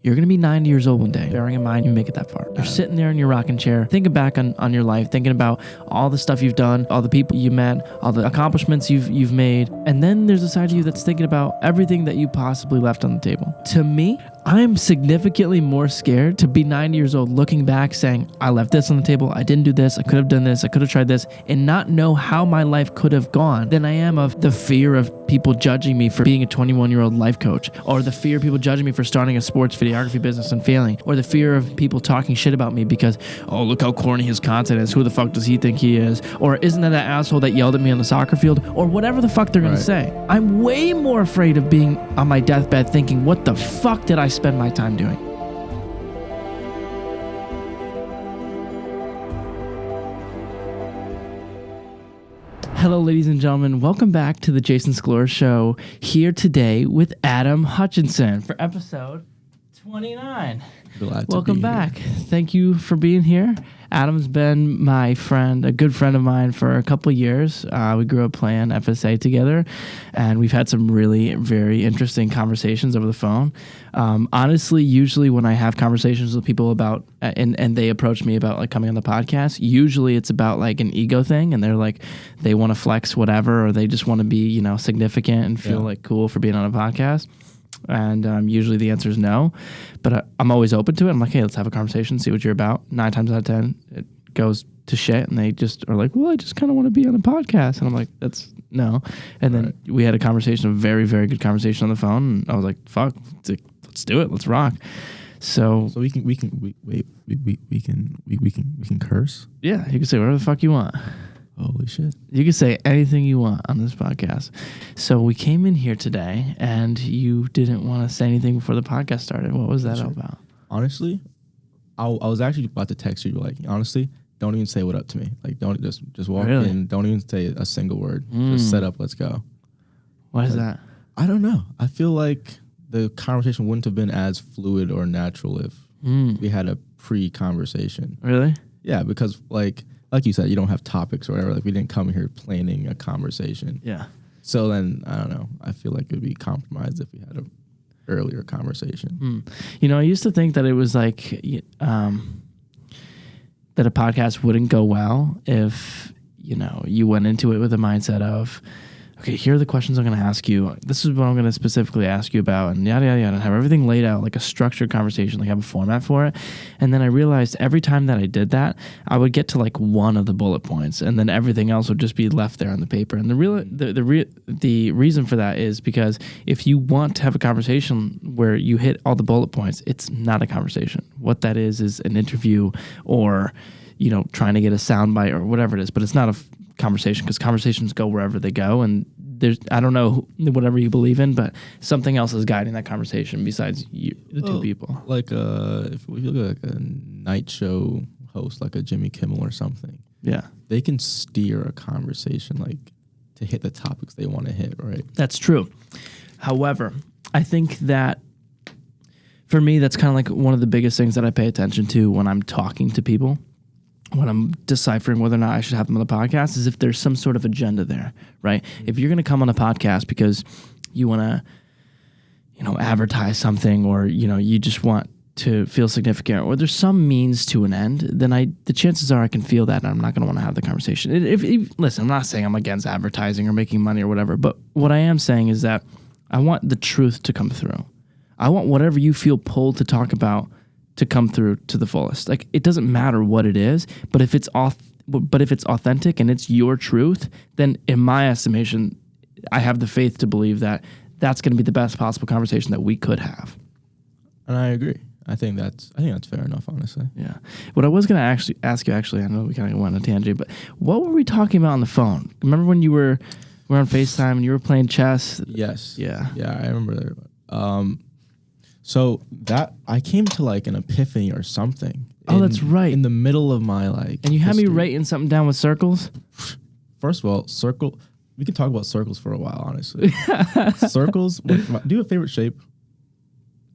You're going to be 90 years old one day, bearing in mind you make it that far. You're sitting there in your rocking chair, thinking back on your life, thinking about all the stuff you've done, all the people you met, all the accomplishments you've made. And then there's a side of you that's thinking about everything that you possibly left on the table. To me, I'm significantly more scared to be 90 years old looking back saying, I left this on the table, I didn't do this, I could have done this, I could have tried this, and not know how my life could have gone than I am of the fear of people judging me for being a 21-year-old life coach, or the fear of people judging me for starting a sports videography business and failing, or the fear of people talking shit about me because, oh, look how corny his content is, who the fuck does he think he is, or isn't that asshole that yelled at me on the soccer field, or whatever the fuck they're gonna say. I'm way more afraid of being on my deathbed thinking, what the fuck did I spend my time doing? Hello, ladies and gentlemen. Welcome back to the Jason Scalora Show, here today with Adam Hutchinson for episode 29. Welcome back. Thank you for being here. Adam's been my friend, a good friend of mine for a couple of years. We grew up playing FSA together, and we've had some really very interesting conversations over the phone. Honestly, usually when I have conversations with people about, and they approach me about like coming on the podcast, usually it's about like an ego thing, and they're like, they want to flex whatever, or they just want to be, you know, significant and feel like cool for being on a podcast. And usually the answer is no, but I'm always open to it. I'm like, hey, let's have a conversation, see what you're about. 9 times out of 10, it goes to shit, and they just are like, well, I just kind of want to be on a podcast. And I'm like, that's no. And then we had a conversation, a very, very good conversation on the phone, and I was like, fuck, let's do it, let's rock. So we can curse. Yeah, you can say whatever the fuck you want. Holy shit. You can say anything you want on this podcast. So we came in here today, and you didn't want to say anything before the podcast started. What was that all about? Honestly, I was actually about to text you, like, honestly, don't even say what up to me. Like, don't just walk in. Don't even say a single word. Just set up, let's go. Why is that? I don't know. I feel like the conversation wouldn't have been as fluid or natural if we had a pre-conversation. Really? Yeah, because like you said, you don't have topics or whatever. Like, we didn't come here planning a conversation. Yeah. So then, I don't know. I feel like it would be compromised if we had an earlier conversation. You know, I used to think that it was like that a podcast wouldn't go well if, you know, you went into it with a mindset of, okay, here are the questions I'm going to ask you. This is what I'm going to specifically ask you about, and yada, yada, yada, and have everything laid out like a structured conversation, like have a format for it. And then I realized every time that I did that, I would get to like one of the bullet points, and then everything else would just be left there on the paper. And the reason for that is because if you want to have a conversation where you hit all the bullet points, it's not a conversation. What that is an interview, or, you know, trying to get a soundbite or whatever it is, but it's not a conversation, because conversations go wherever they go, and there's, I don't know whatever you believe in, but something else is guiding that conversation besides you, the two people. Like if you look at like a night show host, like a Jimmy Kimmel or something, they can steer a conversation like to hit the topics they want to hit, right? That's true. However, I think that for me, that's kind of like one of the biggest things that I pay attention to when I'm talking to people, when I'm deciphering whether or not I should have them on the podcast, is if there's some sort of agenda there, right? If you're going to come on a podcast because you want to, you know, advertise something, or, you know, you just want to feel significant, or there's some means to an end, then the chances are I can feel that, and I'm not going to want to have the conversation. Listen, I'm not saying I'm against advertising or making money or whatever, but what I am saying is that I want the truth to come through. I want whatever you feel pulled to talk about to come through to the fullest. Like, it doesn't matter what it is, but if it's authentic and it's your truth, then in my estimation, I have the faith to believe that that's going to be the best possible conversation that we could have. And I agree. I think that's fair enough, honestly. Yeah. What I was going to actually ask you, I know we kind of went on a tangent, but what were we talking about on the phone? Remember when we were on FaceTime and you were playing chess? Yes. Yeah. Yeah, I remember that. So that I came to like an epiphany or something. Oh, that's right. In the middle of my like. And you had me writing something down with circles. First of all, we could talk about circles for a while, honestly. Circles. Do you have a favorite shape?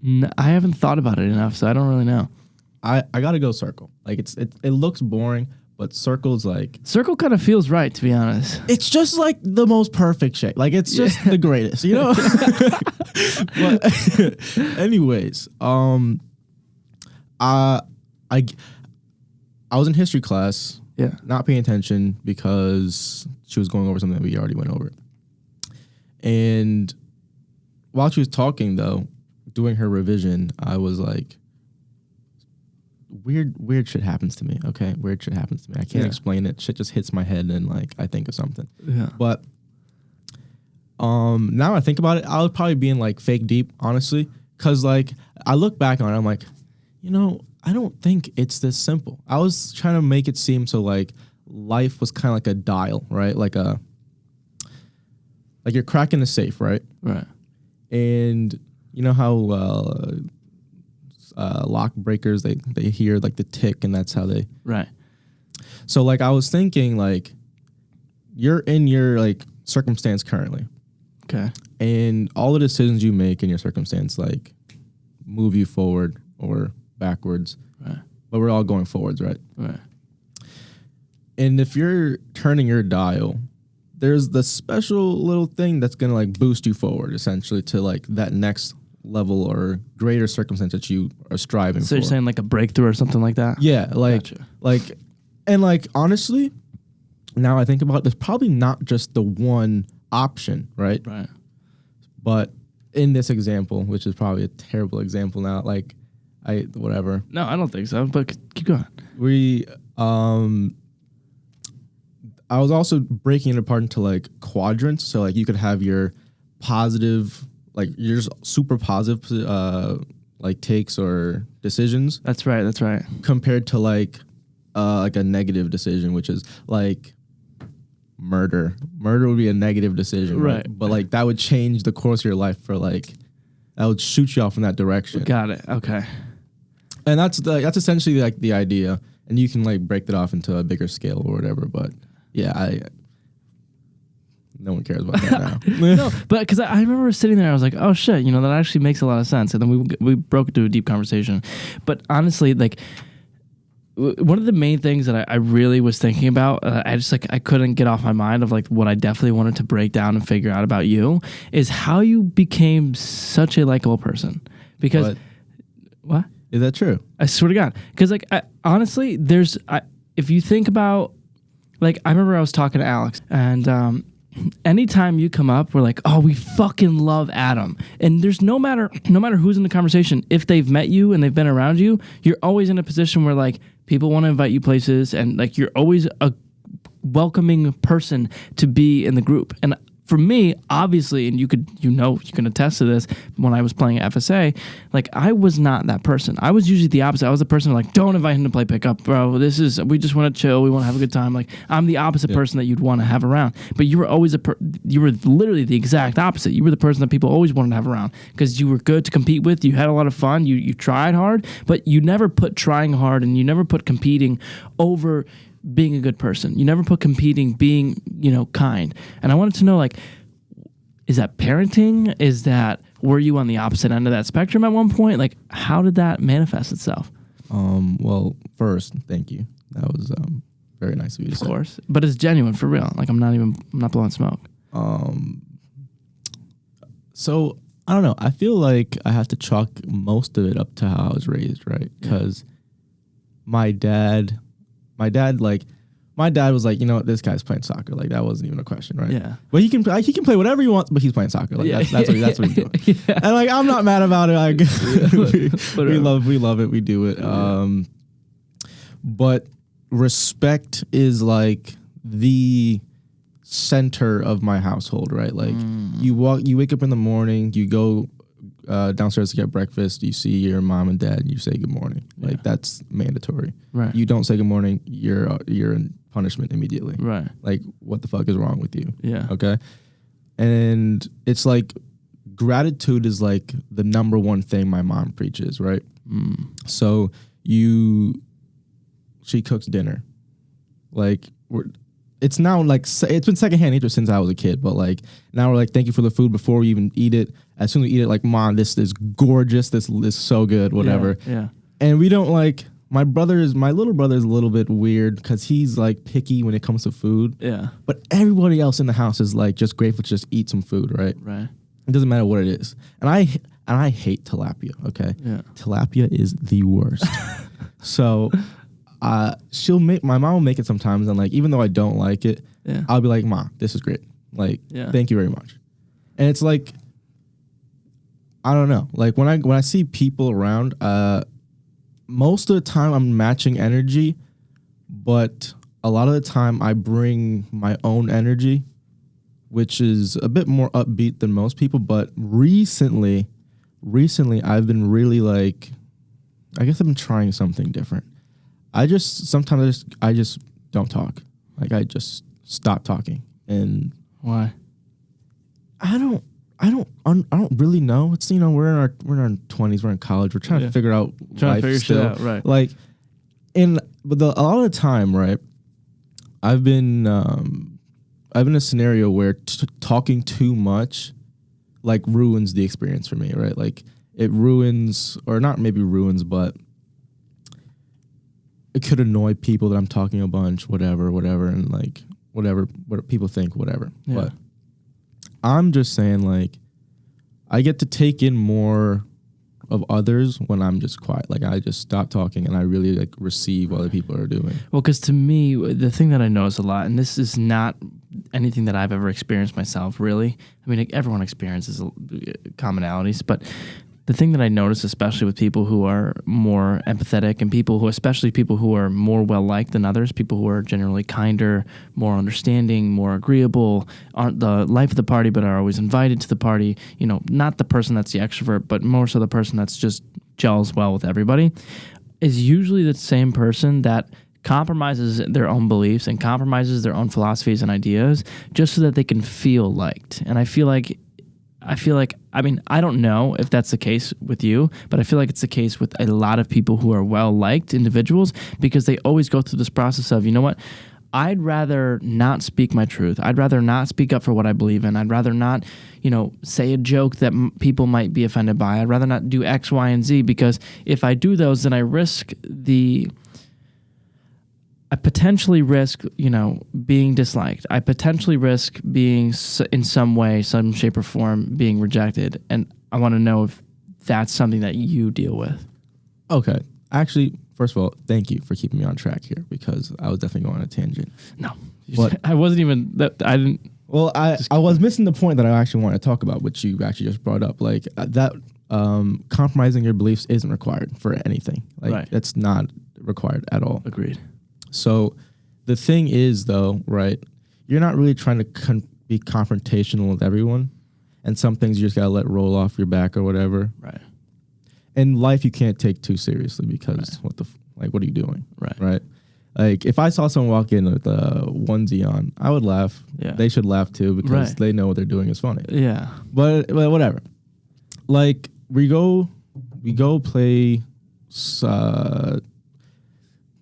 No, I haven't thought about it enough, so I don't really know. I gotta go circle. Like it looks boring, But circle's like... Circle kind of feels right, to be honest. It's just like the most perfect shape. Like, it's just the greatest, you know? But anyways, I was in history class, not paying attention because she was going over something that we already went over. And while she was talking, though, doing her revision, I was like, weird shit happens to me. Okay, weird shit happens to me. I can't explain it. Shit just hits my head and like I think of something. Yeah. But now I think about it, I was probably being like fake deep, honestly, because like I look back on it, I'm like, you know, I don't think it's this simple. I was trying to make it seem so like life was kind of like a dial, right? Like you're cracking a safe, right? Right. And you know how lock breakers, they hear like the tick, and that's how they... Right. So like I was thinking like you're in your like circumstance currently. Okay. And all the decisions you make in your circumstance like move you forward or backwards. Right. But we're all going forwards, right? Right. And if you're turning your dial, there's the special little thing that's going to like boost you forward essentially to like that next level or greater circumstance that you are striving for. So you're saying like a breakthrough or something like that? Yeah, like and like honestly, now I think about it, there's probably not just the one option, right? Right. But in this example, which is probably a terrible example now, like whatever. No, I don't think so, but keep going. I was also breaking it apart into like quadrants. So like you could have your positive, like your just super positive like takes or decisions. That's right. Compared to like a negative decision, which is like murder. Murder would be a negative decision, right? But like that would change the course of your life for like, that would shoot you off in that direction. Got it. Okay. And that's essentially like the idea. And you can like break that off into a bigger scale or whatever. But yeah, no one cares about that now. No, but because I remember sitting there, I was like, oh shit, you know, that actually makes a lot of sense. And then we broke into a deep conversation. But honestly, like one of the main things that I really was thinking about, I couldn't get off my mind of like what I definitely wanted to break down and figure out about you is how you became such a likable person. Because what? Is that true? I swear to God. Because like honestly, if you think about, like I remember I was talking to Alex and anytime you come up, we're like, oh, we fucking love Adam. And there's no matter who's in the conversation, if they've met you and they've been around you, you're always in a position where like people want to invite you places and like you're always a welcoming person to be in the group. And for me, obviously, and you can attest to this, when I was playing at FSA, like I was not that person. I was usually the opposite. I was the person like, don't invite him to play pickup, bro. We just want to chill. We want to have a good time. Like I'm the opposite person that you'd want to have around. But you were always you were literally the exact opposite. You were the person that people always wanted to have around because you were good to compete with. You had a lot of fun. You tried hard, but you never put trying hard and you never put competing over being a good person. You never put competing being, kind. And I wanted to know, like, is that parenting? Were you on the opposite end of that spectrum at one point? Like, how did that manifest itself? Well, first, thank you. That was very nice of you to say. Of course. But it's genuine, for real. Like, I'm not blowing smoke. So, I don't know. I feel like I have to chalk most of it up to how I was raised, right? Because my dad was like, you know what, this guy's playing soccer. Like that wasn't even a question, right? Yeah. But he can play whatever he wants, but he's playing soccer. Like that's what he's doing. Yeah. And like I'm not mad about it. Like we love it. We do it. But respect is like the center of my household, right? Like you wake up in the morning, you go downstairs to get breakfast, you see your mom and dad, you say good morning. Like that's mandatory. Right. You don't say good morning, you're in punishment immediately. Right. Like what the fuck is wrong with you? Yeah. Okay. And it's like gratitude is like the number one thing my mom preaches, right? So she cooks dinner. Like it's now like it's been secondhand nature since I was a kid, but like now we're like, thank you for the food before we even eat it. As soon as we eat it, like, mom, this is gorgeous. This is so good, whatever. Yeah. And we don't like, my little brother is a little bit weird because he's like picky when it comes to food. Yeah. But everybody else in the house is like just grateful to just eat some food, right? Right. It doesn't matter what it is. And I hate tilapia, okay? Yeah. Tilapia is the worst. So my mom will make it sometimes, and like even though I don't like it, I'll be like, "Ma, this is great. Like, thank you very much." And it's like, I don't know. Like when I see people around, most of the time I'm matching energy, but a lot of the time I bring my own energy, which is a bit more upbeat than most people. But recently I've been really like, I guess I've been trying something different. Sometimes I just don't talk. Like I just stop talking. And why? I don't really know. It's, we're in our 20s, we're in college, we're trying to figure out life still. Shit out, right? Like, but a lot of the time, right? I've been in a scenario where talking too much, like ruins the experience for me, right? Like it ruins, or not maybe ruins, but it could annoy people that I'm talking a bunch, whatever, and like whatever, what people think, whatever. Yeah. But I'm just saying, like, I get to take in more of others when I'm just quiet. Like I just stop talking and I really like receive what other people are doing. Well, because to me, the thing that I notice a lot, and this is not anything that I've ever experienced myself, really. I mean, everyone experiences commonalities, but the thing that I notice, especially with people who are more empathetic and especially people who are more well-liked than others, people who are generally kinder, more understanding, more agreeable, aren't the life of the party but are always invited to the party, not the person that's the extrovert, but more so the person that's just gels well with everybody, is usually the same person that compromises their own beliefs and compromises their own philosophies and ideas just so that they can feel liked. And I feel like, I mean, I don't know if that's the case with you, but I feel like it's the case with a lot of people who are well-liked individuals because they always go through this process of, you know what, I'd rather not speak my truth. I'd rather not speak up for what I believe in. I'd rather not, say a joke that people might be offended by. I'd rather not do X, Y, and Z because if I do those, then I potentially risk, being disliked. I potentially risk being in some way, some shape or form, being rejected. And I want to know if that's something that you deal with. Okay. Actually, first of all, thank you for keeping me on track here because I was definitely going on a tangent. No, but I wasn't even, I didn't. Well, I was missing the point that I actually want to talk about, which you actually just brought up. Like that compromising your beliefs isn't required for anything. Like It's not required at all. Agreed. So the thing is, though, right, you're not really trying to be confrontational with everyone. And some things you just got to let roll off your back or whatever. Right. In life, you can't take too seriously because what are you doing? Right. Like if I saw someone walk in with a onesie on, I would laugh. Yeah. They should laugh too because they know what they're doing is funny. Yeah. But whatever. Like we go play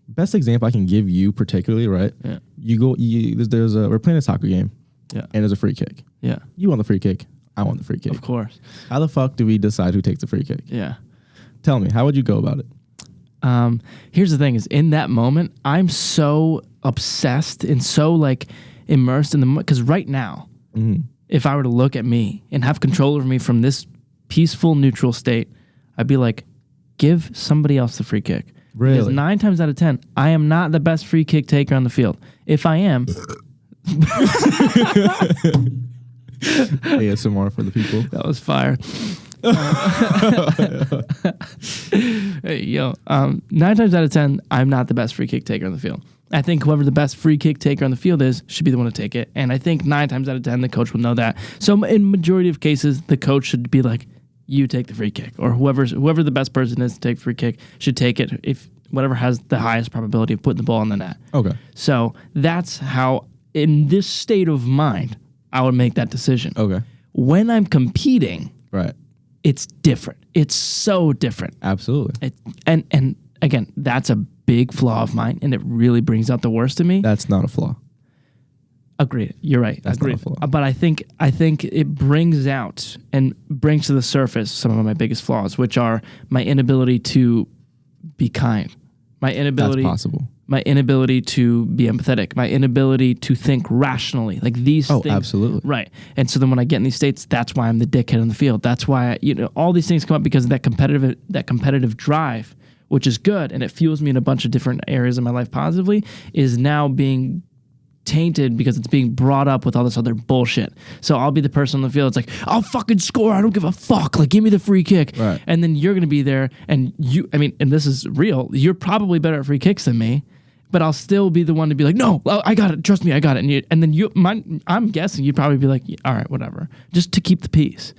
best example I can give you particularly, right? Yeah. We're playing a soccer game. Yeah. And there's a free kick. Yeah. You want the free kick. I want the free kick. Of course. How the fuck do we decide who takes the free kick? Yeah. Tell me, how would you go about it? Here's the thing is in that moment, I'm so obsessed and so like immersed in the because right now, if I were to look at me and have control over me from this peaceful, neutral state, I'd be like, give somebody else the free kick. Really? Because 9 times out of 10, I am not the best free kick taker on the field. If I am... ASMR for the people. That was fire. Hey, yo. 9 times out of 10, I'm not the best free kick taker on the field. I think whoever the best free kick taker on the field is should be the one to take it. And I think 9 times out of 10, the coach will know that. So in majority of cases, the coach should be like, you take the free kick, or whoever the best person is to take the free kick should take it if whatever has the highest probability of putting the ball in the net. Okay. So that's how, in this state of mind, I would make that decision. Okay. When I'm competing, right, it's different. It's so different. Absolutely. And again, that's a big flaw of mine, and it really brings out the worst in me. That's not a flaw. Agreed. You're right. That's Agreed. Not a flaw. But I think it brings out and brings to the surface some of my biggest flaws, which are my inability to be kind, My inability. That's possible. My inability to be empathetic, my inability to think rationally, like these things. Oh, absolutely. Right. And so then when I get in these states, that's why I'm the dickhead on the field. That's why, all these things come up because of that competitive drive, which is good. And it fuels me in a bunch of different areas of my life positively, is now being tainted because it's being brought up with all this other bullshit. So I'll be the person on the field. It's like, I'll fucking score. I don't give a fuck. Like, give me the free kick. Right. And then you're going to be there and and this is real. You're probably better at free kicks than me. But I'll still be the one to be like, no, I got it. Trust me, I got it. And then I'm guessing you'd probably be like, all right, whatever, just to keep the peace.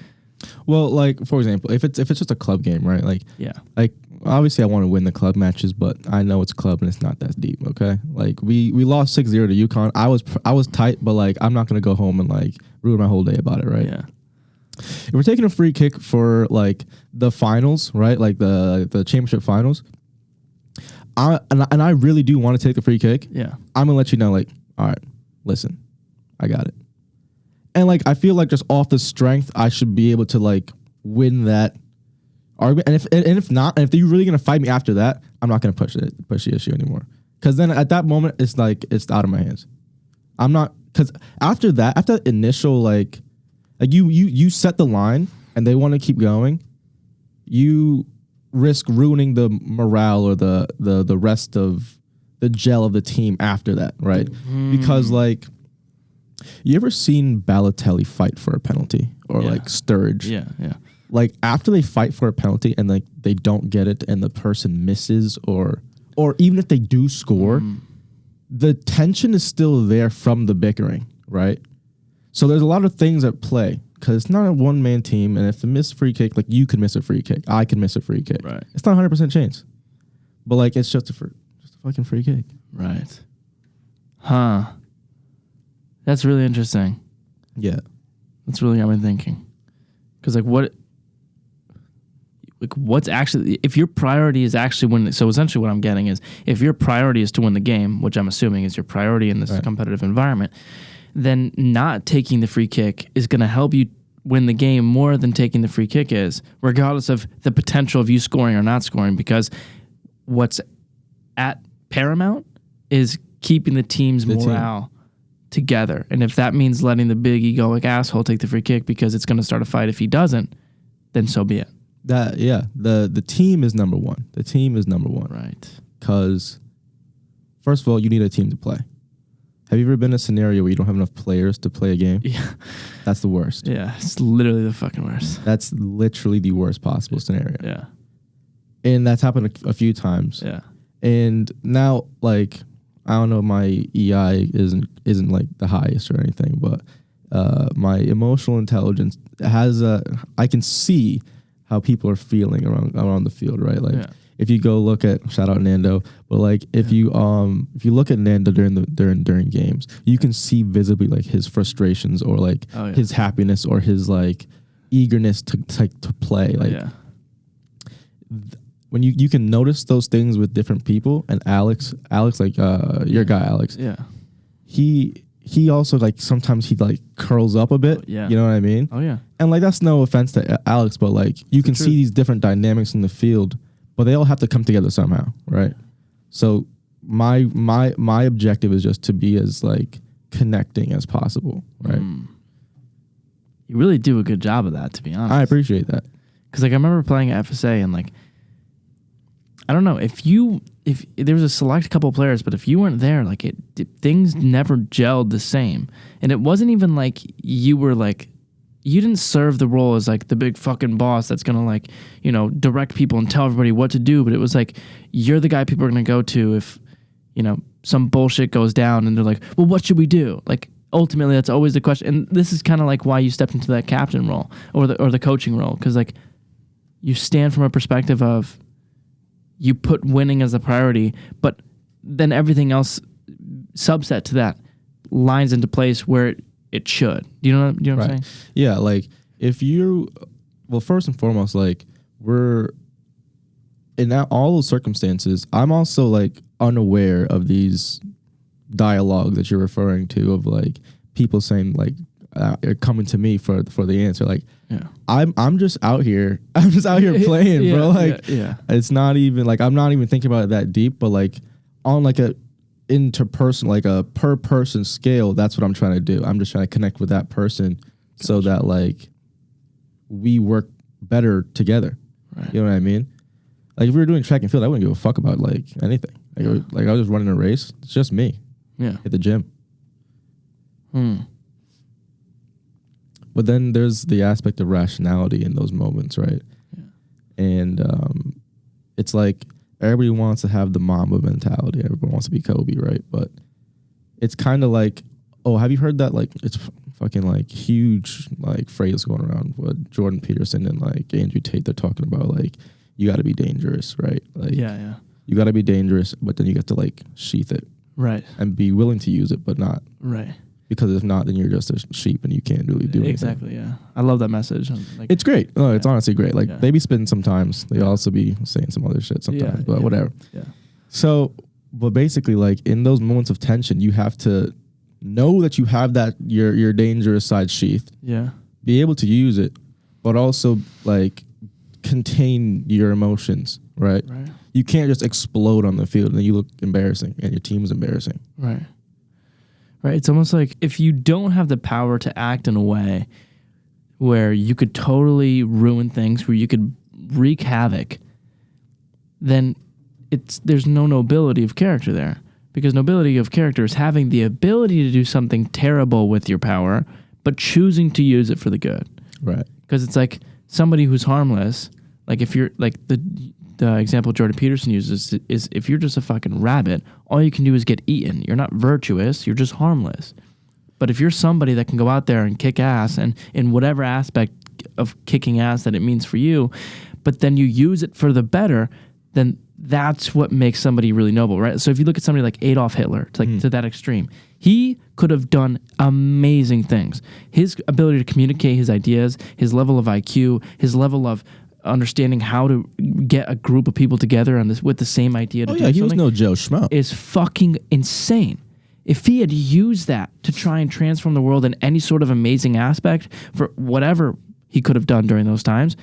Well, like for example, if it's just a club game, right? Like, yeah, like obviously I want to win the club matches, but I know it's club and it's not that deep. Okay, like we lost 6-0 to UConn. I was tight, but like I'm not gonna go home and like ruin my whole day about it, right? Yeah. If we're taking a free kick for like the finals, right? Like the championship finals. And I really do want to take the free kick. Yeah. I'm going to let you know, like, all right, listen, I got it. And, like, I feel like just off the strength, I should be able to, like, win that argument. And if not, and if you're really going to fight me after that, I'm not going to push the issue anymore. Because then at that moment, it's like, it's out of my hands. I'm not, because after that initial, like you set the line and they want to keep going, you risk ruining the morale or the rest of the gel of the team after that, right? Because like, you ever seen Balotelli fight for a penalty or like Sturridge? Yeah. Like after they fight for a penalty and like they don't get it and the person misses or even if they do score, the tension is still there from the bickering, right? So there's a lot of things at play. Because it's not a one-man team, and if you miss a free kick, like you could miss a free kick, I could miss a free kick. Right. It's not 100% chance, but like it's just a fucking free kick. Right. Huh. That's really interesting. Yeah. That's really got me thinking. Because what's actually, if your priority is actually win, so essentially what I'm getting is, if your priority is to win the game, which I'm assuming is your priority in this competitive environment, then not taking the free kick is going to help you win the game more than taking the free kick is, regardless of the potential of you scoring or not scoring, because what's at paramount is keeping the team's morale together. And if that means letting the big egoic asshole take the free kick because it's going to start a fight if he doesn't, then so be it. The team is number one. The team is number one. Right. Because, first of all, you need a team to play. Have you ever been in a scenario where you don't have enough players to play a game? Yeah. That's the worst. Yeah, it's literally the fucking worst. That's literally the worst possible scenario. Yeah. And that's happened a few times. Yeah. And now, like, I don't know, my EI isn't like the highest or anything, but my emotional intelligence has I can see how people are feeling around the field, right? Like, if you go look at, shout out Nando, but like if you look at Nando during games, you can see visibly like his frustrations or like his happiness or his like eagerness to play. Like when you can notice those things with different people, and Alex like your guy Alex, he also like sometimes he like curls up a bit. You know what I mean? Oh yeah. And like that's no offense to Alex, but like you can see these different dynamics in the field. But they all have to come together somehow, right? So my objective is just to be as like connecting as possible, right? You really do a good job of that, to be honest. I appreciate that. Because like I remember playing at FSA and like, I don't know, if there was a select couple of players, but if you weren't there, like things never gelled the same. And it wasn't even like you were like, you didn't serve the role as like the big fucking boss that's going to like, direct people and tell everybody what to do. But it was like, you're the guy people are going to go to if, some bullshit goes down and they're like, well, what should we do? Like, ultimately, that's always the question. And this is kind of like why you stepped into that captain role or the coaching role. Cause like you stand from a perspective of you put winning as a priority, but then everything else subset to that lines into place where it should. Do you know what I'm saying? Yeah, like if first and foremost, like we're in all those circumstances, I'm also like unaware of these dialogue that you're referring to of like people saying like coming to me for the answer. Like, I'm just out here. I'm just out here playing, bro. Like, it's not even like I'm not even thinking about it that deep. But like on like a interperson, like a per person scale, that's what I'm trying to do. I'm just trying to connect with that person so that like we work better together. Right. You know what I mean? Like if we were doing track and field, I wouldn't give a fuck about like anything. Like I was just running a race. It's just me. Yeah. At the gym. But then there's the aspect of rationality in those moments, right? Yeah. And it's like everybody wants to have the Mamba mentality. Everyone wants to be Kobe, right? But it's kind of like, oh, have you heard that? Like, it's fucking like huge like phrase going around with Jordan Peterson and like Andrew Tate. They're talking about like you got to be dangerous, right? Like, you got to be dangerous, but then you get to like sheath it, right? And be willing to use it, but not right. Because if not, then you're just a sheep and you can't really do anything. Exactly, yeah. I love that message. Like, it's great. No, it's honestly great. Like they be spitting sometimes. They also be saying some other shit sometimes, but whatever. Yeah. So, but basically, like in those moments of tension, you have to know that you have that your dangerous side sheathed. Yeah. Be able to use it, but also like contain your emotions, right? Right. You can't just explode on the field and then you look embarrassing and your team's embarrassing. Right. Right. It's almost like if you don't have the power to act in a way where you could totally ruin things, where you could wreak havoc, then there's no nobility of character there. Because nobility of character is having the ability to do something terrible with your power, but choosing to use it for the good. Right. Because it's like somebody who's harmless, like if you're like the example Jordan Peterson uses is if you're just a fucking rabbit, all you can do is get eaten. You're not virtuous, you're just harmless. But if you're somebody that can go out there and kick ass, and in whatever aspect of kicking ass that it means for you, but then you use it for the better, then that's what makes somebody really noble, right? So if you look at somebody like Adolf Hitler, to that extreme, he could have done amazing things. His ability to communicate his ideas, his level of IQ, his level of understanding how to get a group of people together on this with the same idea to do something. He was no Joe Schmo. Is fucking insane. If he had used that to try and transform the world in any sort of amazing aspect for whatever he could have done during those times,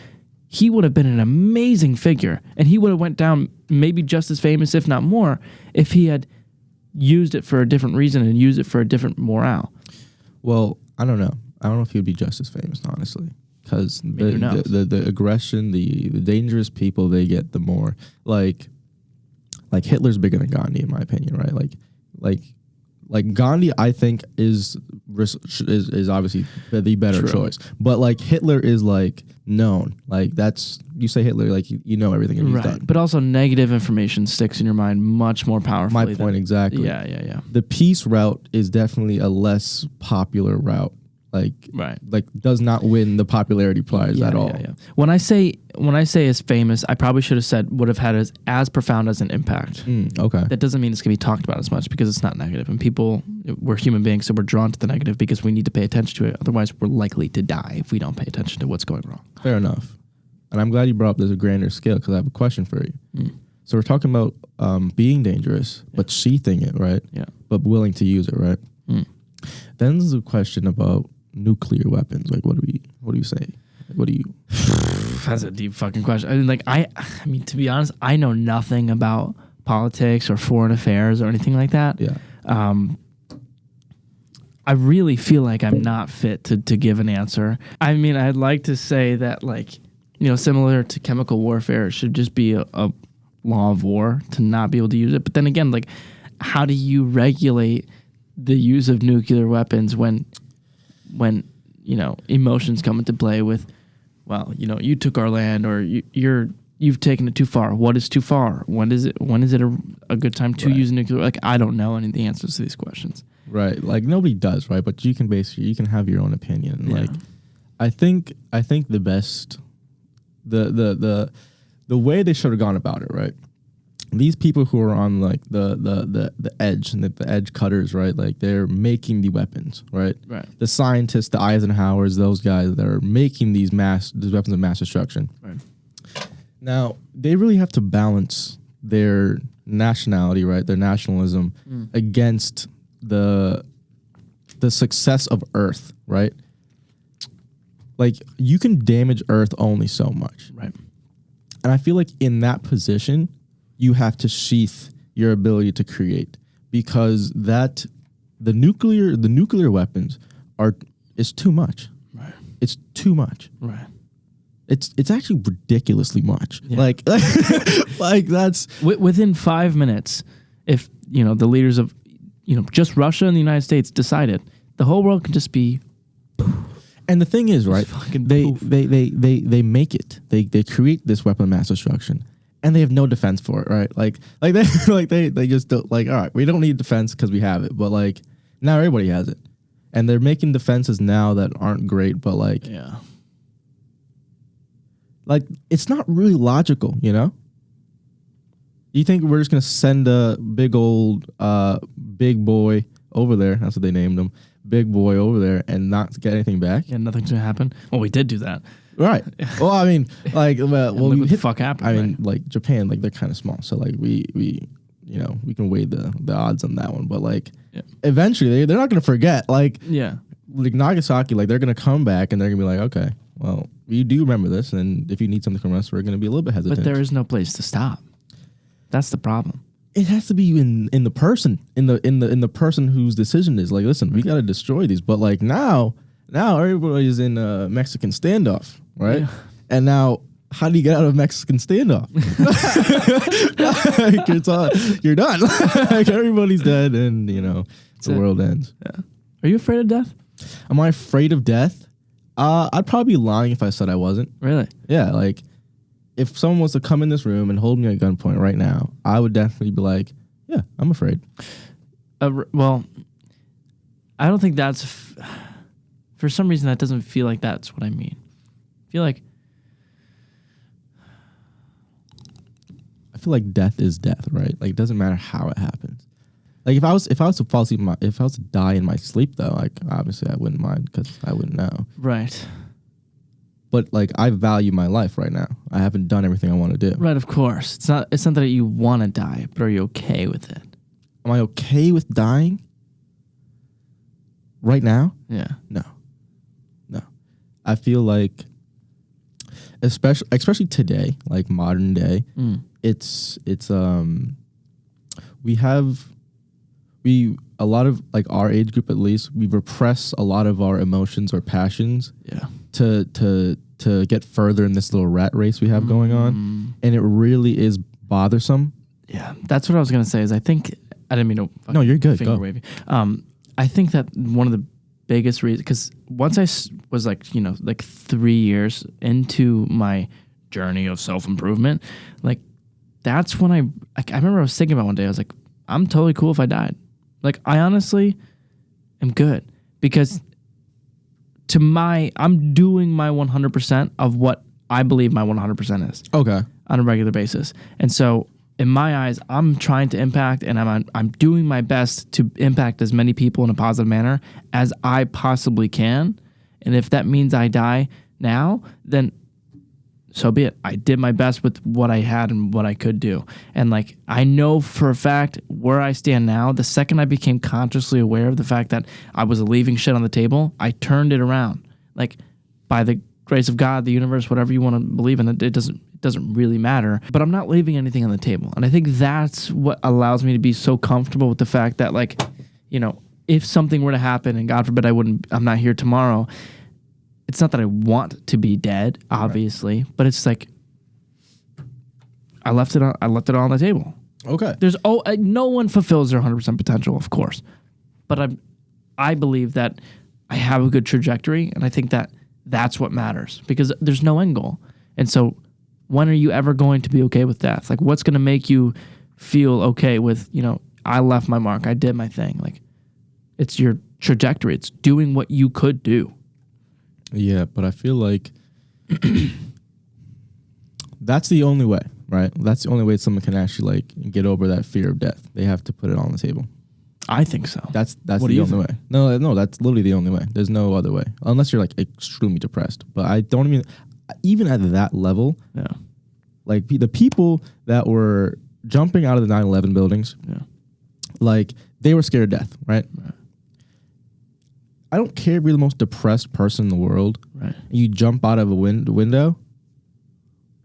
he would have been an amazing figure, and he would have went down maybe just as famous, if not more, if he had used it for a different reason and used it for a different morale. Well, I don't know. I don't know if he would be just as famous, honestly. Because the aggression, the dangerous people they get, the more like Hitler's bigger than Gandhi, in my opinion, right? Like Gandhi, I think is obviously the better choice, but like Hitler is like known, like that's you say Hitler, like you know everything he's done. But also negative information sticks in your mind much more powerfully. My point exactly. Yeah. The peace route is definitely a less popular route. Like does not win the popularity prize at all. Yeah. When I say is famous, I probably should have said would have had as profound as an impact. Okay. That doesn't mean it's gonna be talked about as much because it's not negative, and we're human beings, so we're drawn to the negative because we need to pay attention to it. Otherwise, we're likely to die if we don't pay attention to what's going wrong. Fair enough. And I'm glad you brought up this grander scale because I have a question for you. So we're talking about being dangerous, but sheathing it, right? Yeah. But willing to use it, right? Then there's a question about nuclear weapons. Like, what do you say? What do you? That's a deep fucking question. I mean, to be honest, I know nothing about politics or foreign affairs or anything like that. Yeah. I really feel like I'm not fit to give an answer. I mean, I'd like to say that, like, similar to chemical warfare, it should just be a law of war to not be able to use it. But then again, like, how do you regulate the use of nuclear weapons when emotions come into play with, well, you took our land, or you've taken it too far. What is too far? When is it a good time to use nuclear? Like, I don't know any of the answers to these questions. Right. Like nobody does, right? But you can have your own opinion. Yeah. Like I think the best the way they should have gone about it, right? These people who are on like the edge and the edge cutters, right? Like they're making the weapons, right? Right. The scientists, the Eisenhowers, those guys that are making these weapons of mass destruction. Right. Now they really have to balance their nationality, right? Their nationalism against the the success of Earth, right? Like, you can damage Earth only so much. Right. And I feel like in that position, you have to sheath your ability to create, because the nuclear weapons is too much. Right. It's too much. Right. It's actually ridiculously much. Yeah. Like that's within 5 minutes, if the leaders of just Russia and the United States decided, the whole world can just be. And the thing is, right? They make it. They create this weapon of mass destruction, and they have no defense for it, right? Like they just don't, like, all right, we don't need defense because we have it, but like now everybody has it, and they're making defenses now that aren't great, but like, yeah, like it's not really logical, You think we're just gonna send a big old big boy over there? That's what they named him. Big boy over there and not get anything back? Yeah, nothing's gonna happen. Well, we did do that, right? Well, I mean, like, look what the fuck happened. I mean, like Japan, like they're kind of small, so like we we can weigh the odds on that one. But like, eventually they're not gonna forget. Like, like Nagasaki, like they're gonna come back and they're gonna be like, okay, well, we do remember this, and if you need something from us, we're gonna be a little bit hesitant. But there is no place to stop. That's the problem. It has to be in the person, in the person whose decision is like, listen, we got to destroy these. But like now everybody's in a Mexican standoff, right? Yeah. And now, how do you get out of Mexican standoff? Like, you're done. Like, everybody's dead, and the world ends. Yeah. Are you afraid of death? Am I afraid of death? I'd probably be lying if I said I wasn't. Really? Yeah, like, if someone was to come in this room and hold me at gunpoint right now, I would definitely be like, yeah, I'm afraid. Well, I don't think that's... for some reason, that doesn't feel like that's what I mean. I feel like death is death, right? Like, it doesn't matter how it happens. Like, if I was to fall asleep, if I was to die in my sleep, though, like, obviously I wouldn't mind because I wouldn't know. Right. But like, I value my life right now. I haven't done everything I want to do. Right, of course. It's not that you want to die, but are you okay with it? Am I okay with dying? Right now? Yeah. No. I feel like, especially today, like modern day, it's a lot of, like, our age group at least, we repress a lot of our emotions or passions. Yeah. To get further in this little rat race we have going on, and it really is bothersome. Yeah, that's what I was gonna say. Is I think I didn't mean to. No, you're good. Finger go. waving. I think that one of the biggest reasons, because once I was like 3 years into my journey of self-improvement, like that's when I remember I was thinking about one day. I was like, I'm totally cool if I died. Like, I honestly am good, because I'm doing my 100% of what I believe my 100% is. Okay. On a regular basis. And so in my eyes, I'm trying to impact, and I'm doing my best to impact as many people in a positive manner as I possibly can. And if that means I die now, then so be it. I did my best with what I had and what I could do. And like, I know for a fact where I stand now, the second I became consciously aware of the fact that I was leaving shit on the table, I turned it around. Like, by the grace of God, the universe, whatever you want to believe in, it doesn't really matter. But I'm not leaving anything on the table. And I think that's what allows me to be so comfortable with the fact that, like, if something were to happen, and God forbid I'm not here tomorrow, it's not that I want to be dead, obviously, but it's like I left it all on the table. Okay. No one fulfills their 100% potential, of course, but I believe that I have a good trajectory, and I think that that's what matters, because there's no end goal. And so, when are you ever going to be okay with death? Like, what's going to make you feel okay with I left my mark, I did my thing? Like, it's your trajectory. It's doing what you could do. Yeah, but I feel like that's the only way, right? That's the only way someone can actually, like, get over that fear of death. They have to put it on the table. I think so. That's the only way. No, that's literally the only way. There's no other way, unless you're, like, extremely depressed. But I don't even at that level. Yeah. Like, the people that were jumping out of the 9/11 buildings, yeah, like, they were scared of death, right? I don't care if you're the most depressed person in the world. Right. And you jump out of a window,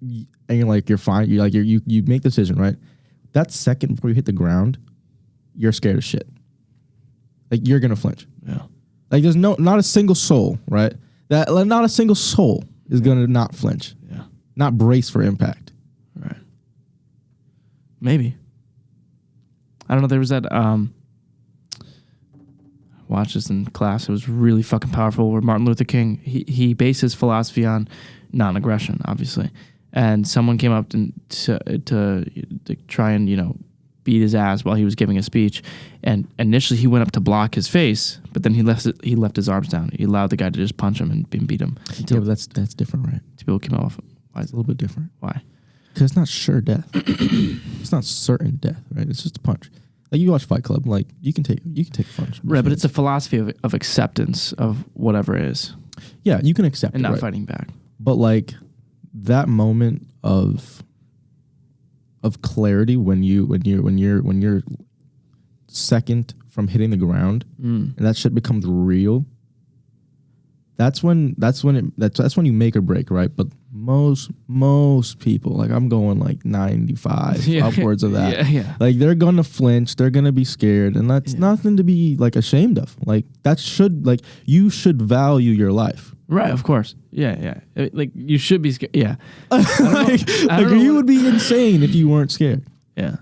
and you're like, you're fine. You like you make the decision, right? That second before you hit the ground, you're scared of shit. Like you're gonna flinch. Yeah. Like there's not a single soul, right? Not a single soul is gonna not flinch. Yeah. Not brace for impact. Right. Maybe. I don't know. There was that. Watched this in class. It was really fucking powerful. Where Martin Luther King he based his philosophy on non-aggression, obviously, and someone came up to try and beat his ass while he was giving a speech, and initially he went up to block his face, but then he left his arms down. He allowed the guy to just punch him and beat him. Yeah, but that's different, right? People came off. Why is It's a little bit different. Why? Because it's not sure death. It's not certain death, right? It's just a punch. Like you watch Fight Club, like you can take a punch. Right, but it's a philosophy of acceptance of whatever it is. Yeah, you can accept and it, not right? fighting back. But like that moment of clarity when you're second from hitting the ground and that shit becomes real. That's when you make or break, right? But most people, like I'm going like 95 upwards of that. Yeah. Like they're gonna flinch, they're gonna be scared, and that's nothing to be like ashamed of. Like you should value your life. Right, of course. Yeah. Like you should be scared. Yeah. You would be insane if you weren't scared. Yeah.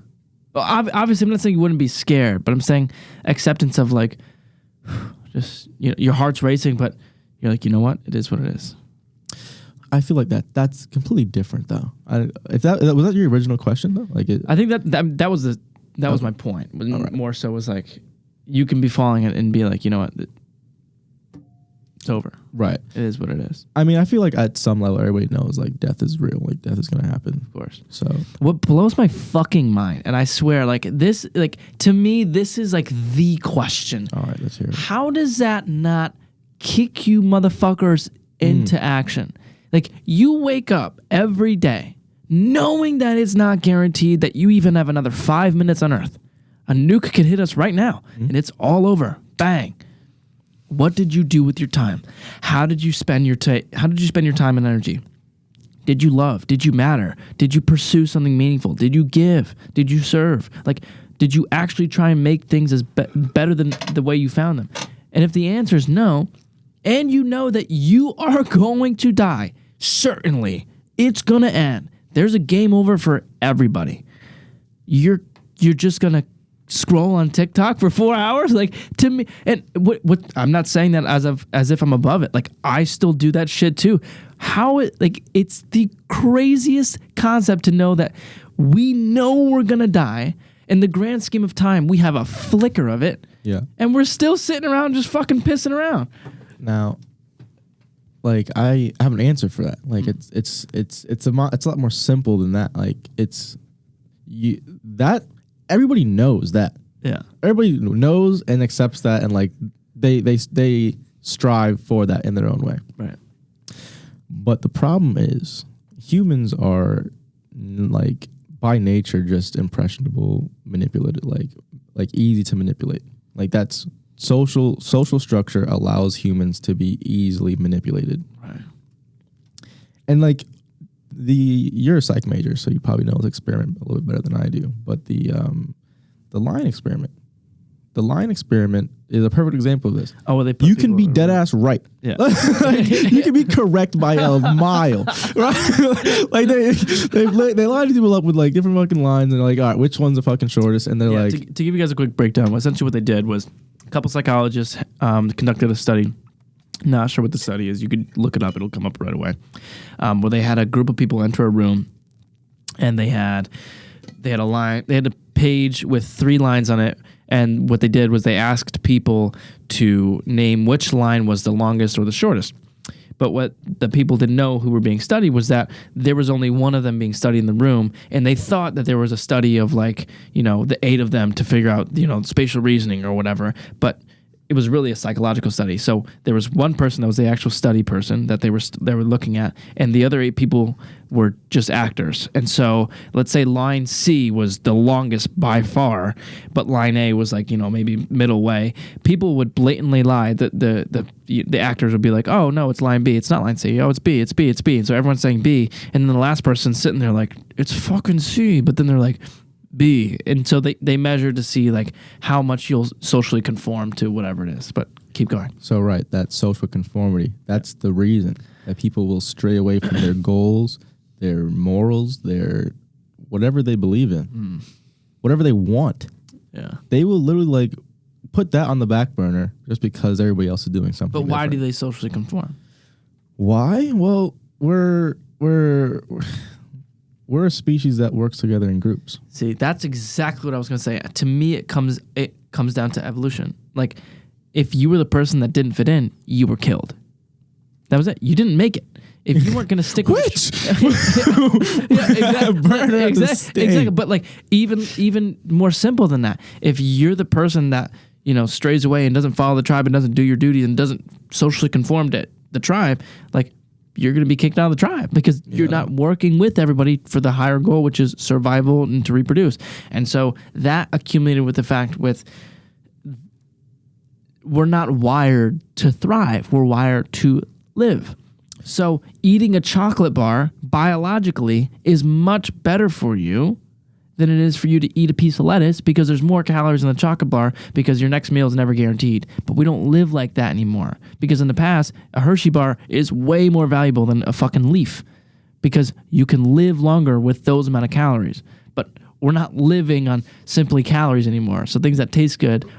Well, obviously, I'm not saying you wouldn't be scared, but I'm saying acceptance of like, just your heart's racing, but you're like, you know what? It is what it is. I feel like that's completely different though. Was that your original question though? Like I think that was my point. Right. More so was like, you can be falling and be like, you know what? It's over. Right. It is what it is. I mean, I feel like at some level, everybody knows like death is real. Like death is going to happen. Of course. So what blows my fucking mind, and I swear, like this, like to me, this is like the question. All right, let's hear it. How does that not kick you motherfuckers into action? Like you wake up every day knowing that it's not guaranteed that you even have another 5 minutes on Earth. A nuke could hit us right now, and it's all over. Bang. What did you do with your time? How did you spend your time and energy? Did you love? Did you matter? Did you pursue something meaningful? Did you give? Did you serve? Like, did you actually try and make things as better than the way you found them? And if the answer is no, and you know that you are going to die, certainly it's gonna end. There's a game over for everybody. You're just gonna scroll on TikTok for 4 hours, like to me. And what I'm not saying that as if I'm above it. Like I still do that shit too. It's the craziest concept to know that we know we're gonna die. In the grand scheme of time, we have a flicker of it. Yeah. And we're still sitting around just fucking pissing around. Now, like I have an answer for that. Like it's a lot more simple than that. Like everybody knows that. Yeah. Everybody knows and accepts that, and like they strive for that in their own way. Right. But the problem is humans are like by nature just impressionable, manipulated, like easy to manipulate. Like that's social structure allows humans to be easily manipulated. Right. And like you're a psych major, so you probably know this experiment a little bit better than I do. But the line experiment. The line experiment is a perfect example of this. Oh, well, you can be dead ass right. Yeah. Like, you can be correct by a mile, right? Like they line people up with like different fucking lines, and they're like, all right, which one's the fucking shortest? And they're like, to give you guys a quick breakdown, essentially what they did was a couple psychologists conducted a study. Not sure what the study is. You could look it up; it'll come up right away. Where they had a group of people enter a room, and they had a line. They had a page with 3 lines on it. And what they did was they asked people to name which line was the longest or the shortest. But what the people didn't know who were being studied was that there was only one of them being studied in the room. And they thought that there was a study of like, the 8 of them to figure out, spatial reasoning or whatever. But it was really a psychological study. So there was one person that was the actual study person that they were looking at, and the other 8 people were just actors. And so let's say line C was the longest by far, but line A was like, maybe middle way. People would blatantly lie. The actors would be like, oh no, it's line B, it's not line C. Oh, it's B, it's B, it's B. And so everyone's saying B, and then the last person's sitting there like, it's fucking C, but then they're like, B. And so they measure to see like how much you'll socially conform to whatever it is. But keep going. So right, that social conformity, that's the reason that people will stray away from their goals, their morals, their whatever they believe in, whatever they want. Yeah. They will literally like put that on the back burner just because everybody else is doing something. But why different. do they socially conform? Why? Well, we're a species that works together in groups. See, that's exactly what I was going to say. To me, it comes down to evolution. Like, if you were the person that didn't fit in, you were killed. That was it. You didn't make it. If you weren't going to stick with exactly. But like even more simple than that. If you're the person that strays away and doesn't follow the tribe and doesn't do your duties and doesn't socially conform to the tribe, like, you're going to be kicked out of the tribe because you're not working with everybody for the higher goal, which is survival and to reproduce. And so that accumulated with the fact we're not wired to thrive. We're wired to live. So eating a chocolate bar biologically is much better for you than it is for you to eat a piece of lettuce because there's more calories in the chocolate bar because your next meal is never guaranteed. But we don't live like that anymore because in the past, a Hershey bar is way more valuable than a fucking leaf because you can live longer with those amount of calories. But we're not living on simply calories anymore. So things that taste good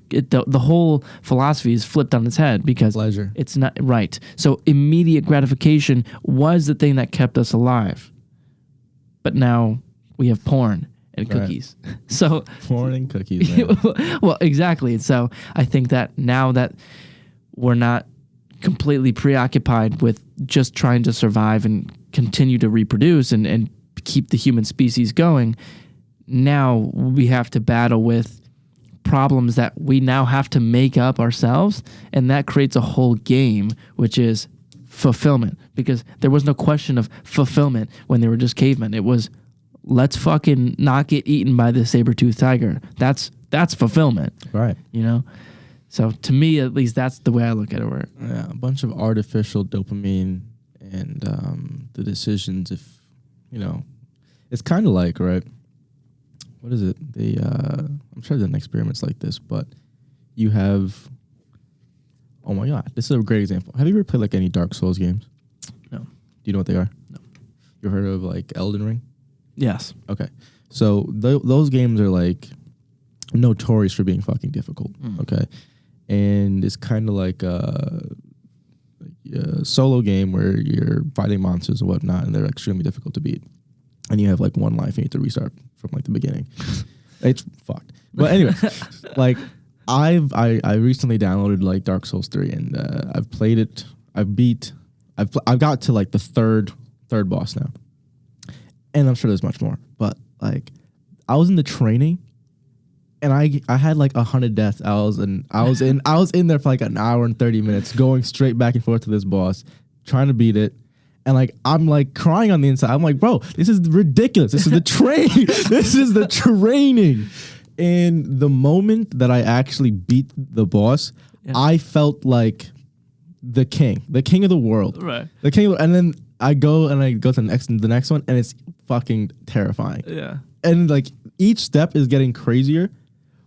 the whole philosophy is flipped on its head because pleasure. It's not right. So immediate gratification was the thing that kept us alive. But now we have porn and cookies. Right. So porn and cookies. Well, exactly. So I think that now that we're not completely preoccupied with just trying to survive and continue to reproduce and keep the human species going, now we have to battle with problems that we now have to make up ourselves, and that creates a whole game, which is fulfillment, because there was no question of fulfillment when they were just cavemen. It was, let's fucking not get eaten by the saber-toothed tiger. That's fulfillment. Right. So to me, at least, that's the way I look at it. Yeah, a bunch of artificial dopamine and the decisions, it's kind of like, right? What is it? I'm sure there's experiments like this, but you have, oh my God, this is a great example. Have you ever played like any Dark Souls games? No. Do you know what they are? No. You heard of like Elden Ring? Yes. Okay. So those games are like notorious for being fucking difficult. Okay. And it's kind of like a solo game where you're fighting monsters and whatnot, and they're extremely difficult to beat. And you have like one life and you need to restart from like the beginning. It's fucked. But anyway, like I recently downloaded like Dark Souls 3 and I've played it. I've got to like the third boss now. And I'm sure there's much more. But like I was in the training and I had like 100 deaths. I was in there for like an hour and 30 minutes going straight back and forth to this boss, trying to beat it. And like I'm like crying on the inside. I'm like, bro, this is ridiculous. This is the training. This is the training. And the moment that I actually beat the boss, I felt like the king of the world. Right. The king and then I go to the next one, and it's fucking terrifying. Yeah. And like each step is getting crazier,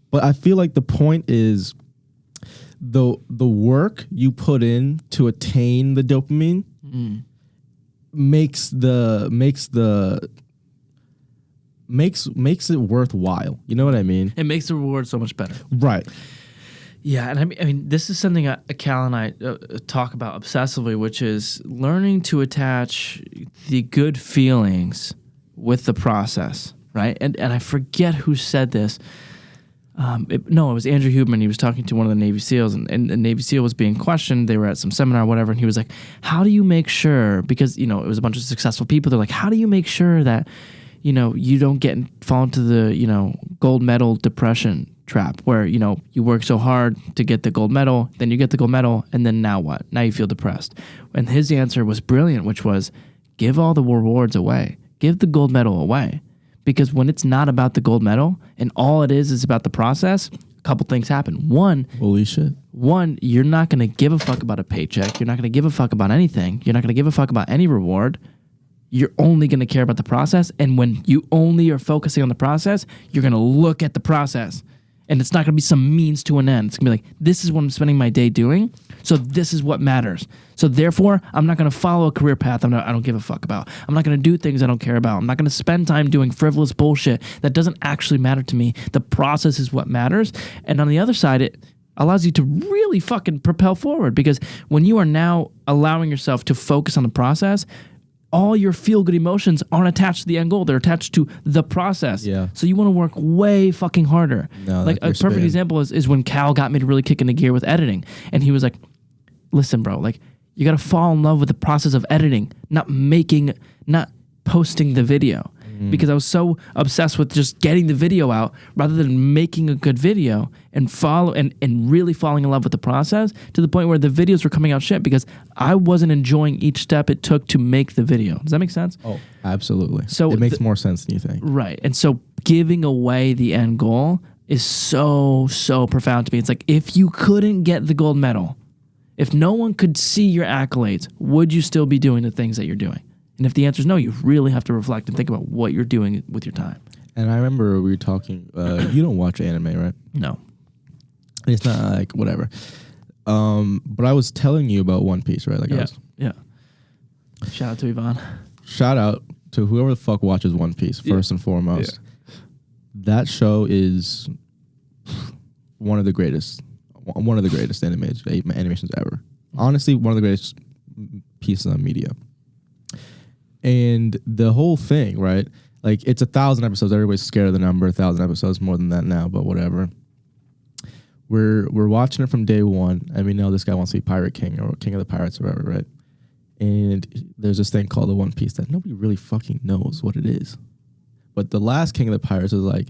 but I feel like the point is the work you put in to attain the dopamine makes it worthwhile. You know what I mean? It makes the reward so much better. Right. Yeah, and I mean, this is something Cal and I talk about obsessively, which is learning to attach the good feelings with the process, right? And I forget who said this. It was Andrew Huberman. He was talking to one of the Navy SEALs, and the Navy SEAL was being questioned. They were at some seminar or whatever, and he was like, how do you make sure, because, it was a bunch of successful people, they're like, how do you make sure that, you don't fall into the, gold medal depression trap where, you know, you work so hard to get the gold medal, then you get the gold medal, and then now what? Now you feel depressed. And his answer was brilliant, which was give all the rewards away. Give the gold medal away. Because when it's not about the gold medal and all it is about the process, a couple things happen. One, holy shit. One, you're not going to give a fuck about a paycheck. You're not going to give a fuck about anything. You're not going to give a fuck about any reward. You're only going to care about the process. And when you only are focusing on the process, you're going to look at the process. And it's not going to be some means to an end. It's going to be like, this is what I'm spending my day doing. So this is what matters. So therefore, I'm not going to follow a career path I don't give a fuck about. I'm not going to do things I don't care about. I'm not going to spend time doing frivolous bullshit that doesn't actually matter to me. The process is what matters. And on the other side, it allows you to really fucking propel forward, because when you are now allowing yourself to focus on the process, all your feel-good emotions aren't attached to the end goal. They're attached to the process. Yeah. So you want to work way fucking harder. No, like a perfect example is when Cal got me to really kick into gear with editing. And he was like, listen, bro, like you got to fall in love with the process of editing, not posting the video. Because I was so obsessed with just getting the video out rather than making a good video and really falling in love with the process, to the point where the videos were coming out shit because I wasn't enjoying each step it took to make the video. Does that make sense? Oh, absolutely. So it makes more sense than you think. Right. And so giving away the end goal is so profound to me. It's like, if you couldn't get the gold medal, if no one could see your accolades, would you still be doing the things that you're doing? And if the answer is no, you really have to reflect and think about what you're doing with your time. And I remember we were talking, you don't watch anime, right? No. It's not like whatever. But I was telling you about One Piece, right? Like yeah. Shout out to Yvonne. Shout out to whoever the fuck watches One Piece, first and foremost. Yeah. That show is one of the greatest animations ever. Honestly, one of the greatest pieces of media. And the whole thing, right? Like, it's 1,000 episodes. Everybody's scared of the number. 1,000 episodes, more than that now, but whatever. We're watching it from day one, and we know this guy wants to be Pirate King or King of the Pirates or whatever, right? And there's this thing called the One Piece that nobody really fucking knows what it is. But the last King of the Pirates was like,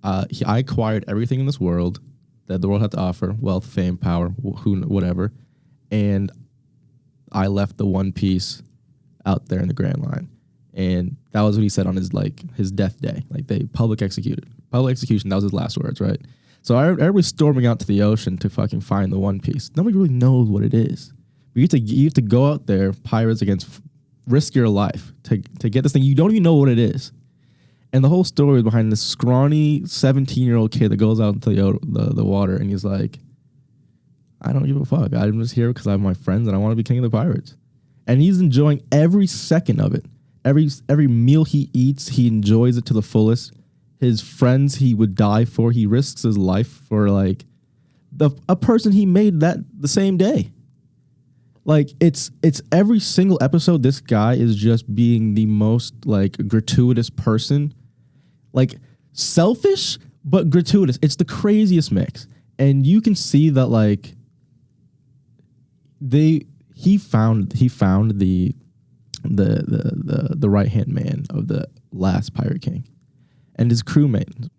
I acquired everything in this world that the world had to offer: wealth, fame, power, whatever. And I left the One Piece out there in the Grand Line. And that was what he said on his death day. Like, they public execution, that was his last words, right? So everybody's storming out to the ocean to fucking find the One Piece. Nobody really knows what it is. You have to go out there, pirates, risk your life to get this thing. You don't even know what it is. And the whole story is behind this scrawny 17-year-old kid that goes out into the water, and he's like, I don't give a fuck. I'm just here because I have my friends and I want to be king of the pirates. And he's enjoying every second of it. Every meal he eats, he enjoys it to the fullest. His friends he would die for. He risks his life for a person he made the same day. Like, it's every single episode, this guy is just being the most gratuitous person. Like, selfish but gratuitous. It's the craziest mix. And you can see that he found the right hand man of the last Pirate King, and his crewmate,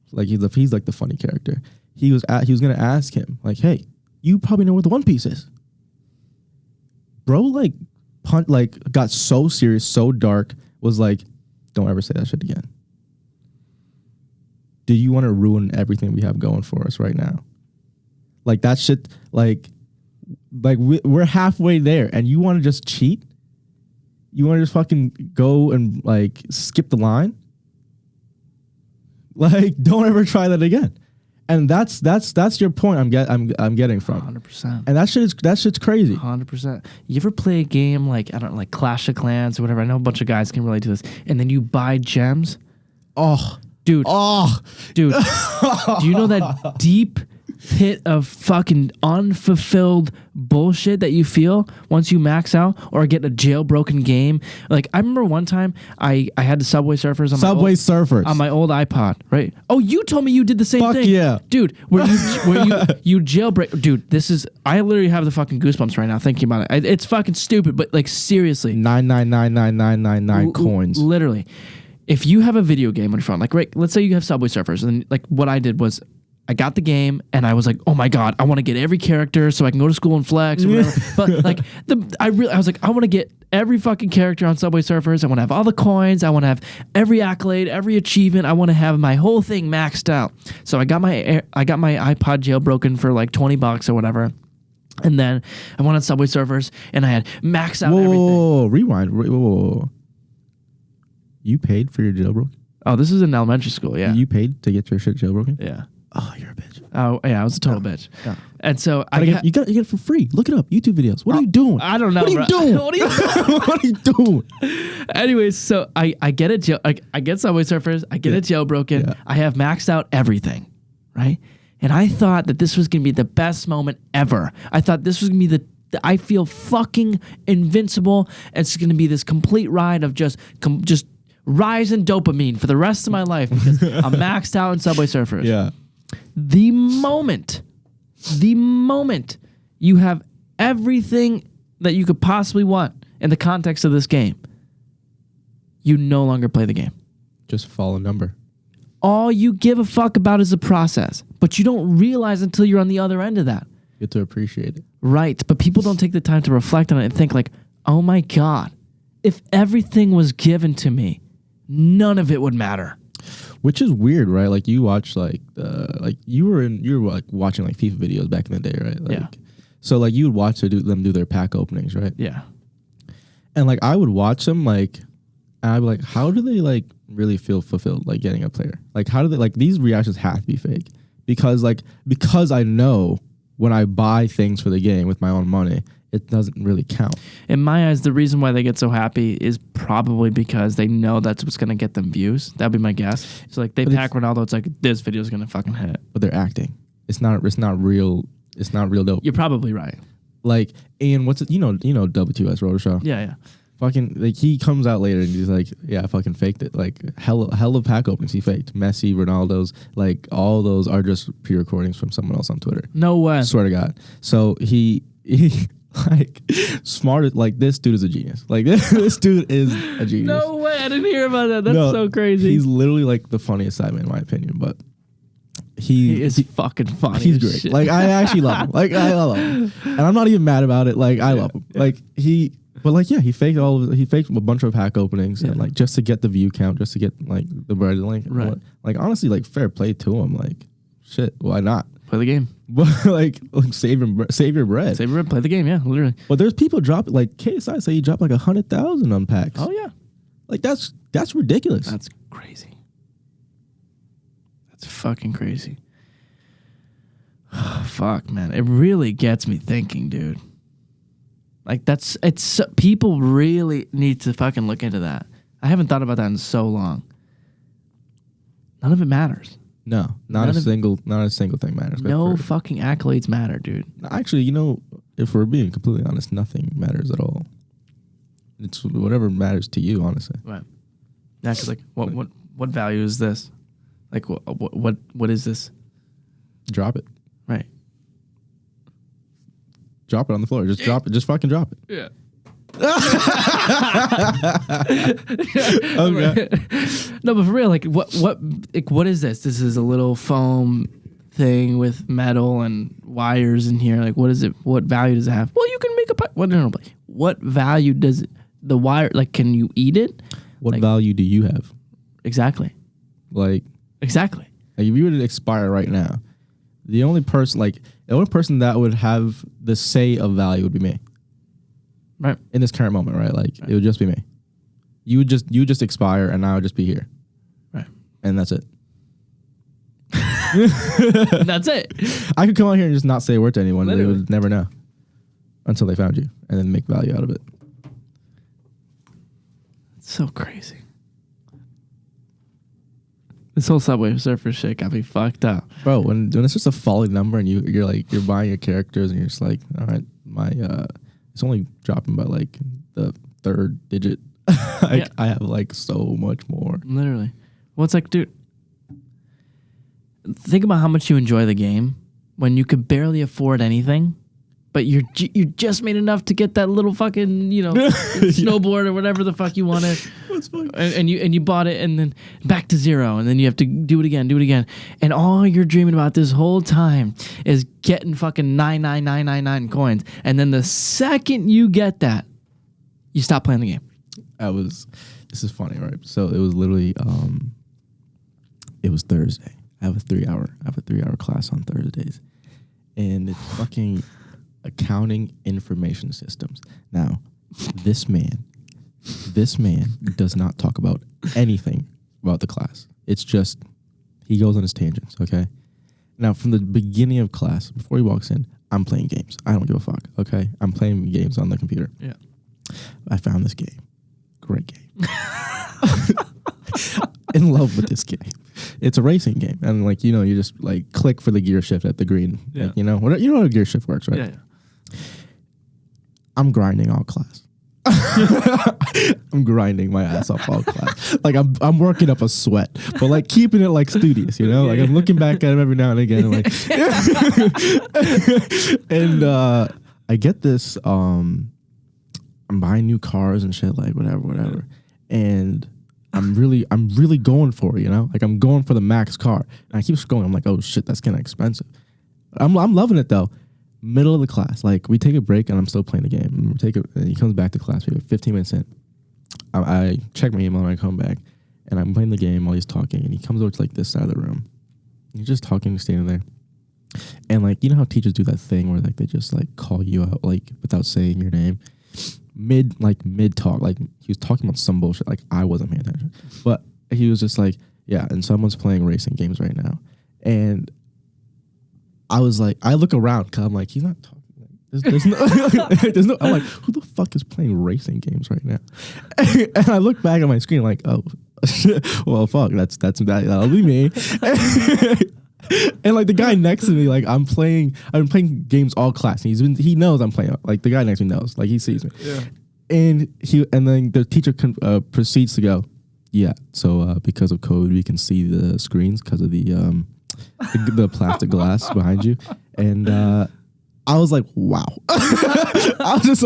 he's like the funny character. He was gonna ask him hey, you probably know where the One Piece is, bro. Got so serious, so dark. Was like, don't ever say that shit again. Do you want to ruin everything we have going for us right now? Like, that shit. We're halfway there, and you want to just cheat? You want to just fucking go and skip the line? Don't ever try that again. And that's your point. I'm getting from 100%. And that shit's crazy. 100%. You ever play a game like Clash of Clans or whatever? I know a bunch of guys can relate to this. And then you buy gems. Dude. Do you know that deep pit of fucking unfulfilled bullshit that you feel once you max out or get a jailbroken game? I remember one time I had the Subway Surfers on my old iPod, right? Oh, you told me you did the same thing. Fuck yeah. Dude, where you jailbreak. Dude, I literally have the fucking goosebumps right now thinking about it. It's fucking stupid, but seriously. 9999999 coins. Literally. If you have a video game on your phone, let's say you have Subway Surfers, and what I did was I got the game and I was like, oh my God, I want to get every character so I can go to school and flex or whatever. But like I was like, I want to get every fucking character on Subway Surfers. I want to have all the coins. I want to have every accolade, every achievement. I want to have my whole thing maxed out. So I got my iPod jailbroken for like $20 or whatever. And then I went on Subway Surfers and I had maxed out everything. Whoa, rewind. Whoa. You paid for your jailbroken? Oh, this is in elementary school, yeah. You paid to get your shit jailbroken? Yeah. Oh, you're a bitch. Oh, yeah, I was a total bitch. Yeah. And so you get it for free. Look it up. YouTube videos. What are you doing? I don't know. What are you doing? What are you doing? What are you doing? Anyways, so I get it. I get Subway Surfers. I get it jailbroken. Yeah. I have maxed out everything, right? And I thought that this was gonna be the best moment ever. I thought this was gonna be I feel fucking invincible. It's gonna be this complete ride of just rise in dopamine for the rest of my life because I'm maxed out in Subway Surfers. Yeah. The moment you have everything that you could possibly want in the context of this game, you no longer play the game. Just follow a number. All you give a fuck about is the process, but you don't realize until you're on the other end of that. You have to appreciate it. Right, but people don't take the time to reflect on it and think like, oh my God, if everything was given to me, none of it would matter. Which is weird, right? Like you watch you were like watching like FIFA videos back in the day, right? Like, yeah. So like you would watch them do their pack openings, right? Yeah. And like I would watch them and I'd be like, how do they like really feel fulfilled like getting a player? Like how do they like these reactions have to be fake? Because I know when I buy things for the game with my own money, it doesn't really count. In my eyes, the reason why they get so happy is probably because they know that's what's going to get them views. That'd be my guess. So like they pack Ronaldo, it's like this video is going to fucking hit. But they're acting. It's not real. It's not real dope. You're probably right. Like, and what's it? You know W2S Rotor Show. Yeah. Fucking like he comes out later and he's like, yeah, I fucking faked it. Like hell of pack openings he faked. Messi, Ronaldo's, like all those are just pre-recordings from someone else on Twitter. No way. Swear to God. So he like smart. Like this dude is a genius. Like this dude is a genius. No way. I didn't hear about that. That's so crazy. He's literally like the funniest Sideman in my opinion. But he is fucking funny. He's great. Shit. Like I actually love him. Like I love him, and I'm not even mad about it. Like I love him. Yeah. Like he. But like he faked a bunch of pack openings and like just to get the view count, just to get like the bread link. Right. Like honestly, like fair play to him. Like shit, why not? Play the game. But like save your bread. Save your bread. Play the game. Yeah, literally. But there's people drop like KSI say he dropped like 100,000 on packs. Oh yeah. Like that's ridiculous. That's crazy. That's fucking crazy. Fuck, man. It really gets me thinking, dude. Like people really need to fucking look into that. I haven't thought about that in so long. None of it matters. No, not a single thing matters. No fucking accolades matter, dude. Actually, if we're being completely honest, nothing matters at all. It's whatever matters to you, honestly. Right. Yeah, because like, what value is this? Like, what is this? Drop it. Right. Drop it on the floor. Just drop it. Just fucking drop it. Yeah. Okay. No, but for real, like what is this? This is a little foam thing with metal and wires in here. Like, what is it? What value does it have? Well, you can make a pipe. What value does the wire? Like, can you eat it? What value do you have? Exactly. Like exactly. Like if you were to expire right now, the only person that would have the say of value would be me. Right. In this current moment, right? Like it would just be me. You would just expire and I would just be here. Right. And that's it. That's it. I could come out here and just not say a word to anyone. Literally. They would never know until they found you and then make value out of it. It's so crazy. This whole Subway Surfer shit got me fucked up. Bro, when it's just a falling number and you're buying your characters and you're just like, all right, it's only dropping by like the third digit. I have like so much more. Literally. Well, it's like, dude, think about how much you enjoy the game when you could barely afford anything but you just made enough to get that little fucking, snowboard or whatever the fuck you wanted. And you bought it, and then back to zero, and then you have to do it again. And all you're dreaming about this whole time is getting fucking 99999 coins. And then the second you get that, you stop playing the game. This is funny, right? So it was literally it was Thursday. I have a 3-hour class on Thursdays. And it's fucking accounting information systems. Now, this man does not talk about anything about the class. It's just, he goes on his tangents, okay? Now, from the beginning of class, before he walks in, I'm playing games. I don't give a fuck, okay? I'm playing games on the computer. Yeah. I found this game. Great game. In love with this game. It's a racing game. And you just click for the gear shift at the green. Yeah. You know how a gear shift works, right? Yeah. I'm grinding all class. I'm grinding my ass off all class. I'm working up a sweat, but keeping it studious, I'm looking back at him every now and again, and I get this. I'm buying new cars and shit, whatever, and I'm really going for it, I'm going for the max car, and I keep scrolling. I'm like, oh shit, that's kind of expensive. I'm loving it though. Middle of the class, we take a break and I'm still playing the game. And he comes back to class, maybe 15 minutes in. I check my email and I come back, and I'm playing the game while he's talking, and he comes over to this side of the room. He's just talking, standing there, and you know how teachers do that thing where they just call you out without saying your name, mid talk. He was talking about some bullshit. I wasn't paying attention, but he was just yeah, and someone's playing racing games right now, and I was I look around because I'm he's not talking. There's no. I'm who the fuck is playing racing games right now? And I look back at my screen oh, well, fuck, that'll be me. And the guy next to me, I've been playing games all class. And he knows I'm playing. The guy next to me knows. He sees me. Yeah. And then the teacher proceeds to go, yeah. So because of COVID, we can see the screens because of the plastic glass behind you. And I was wow. I was just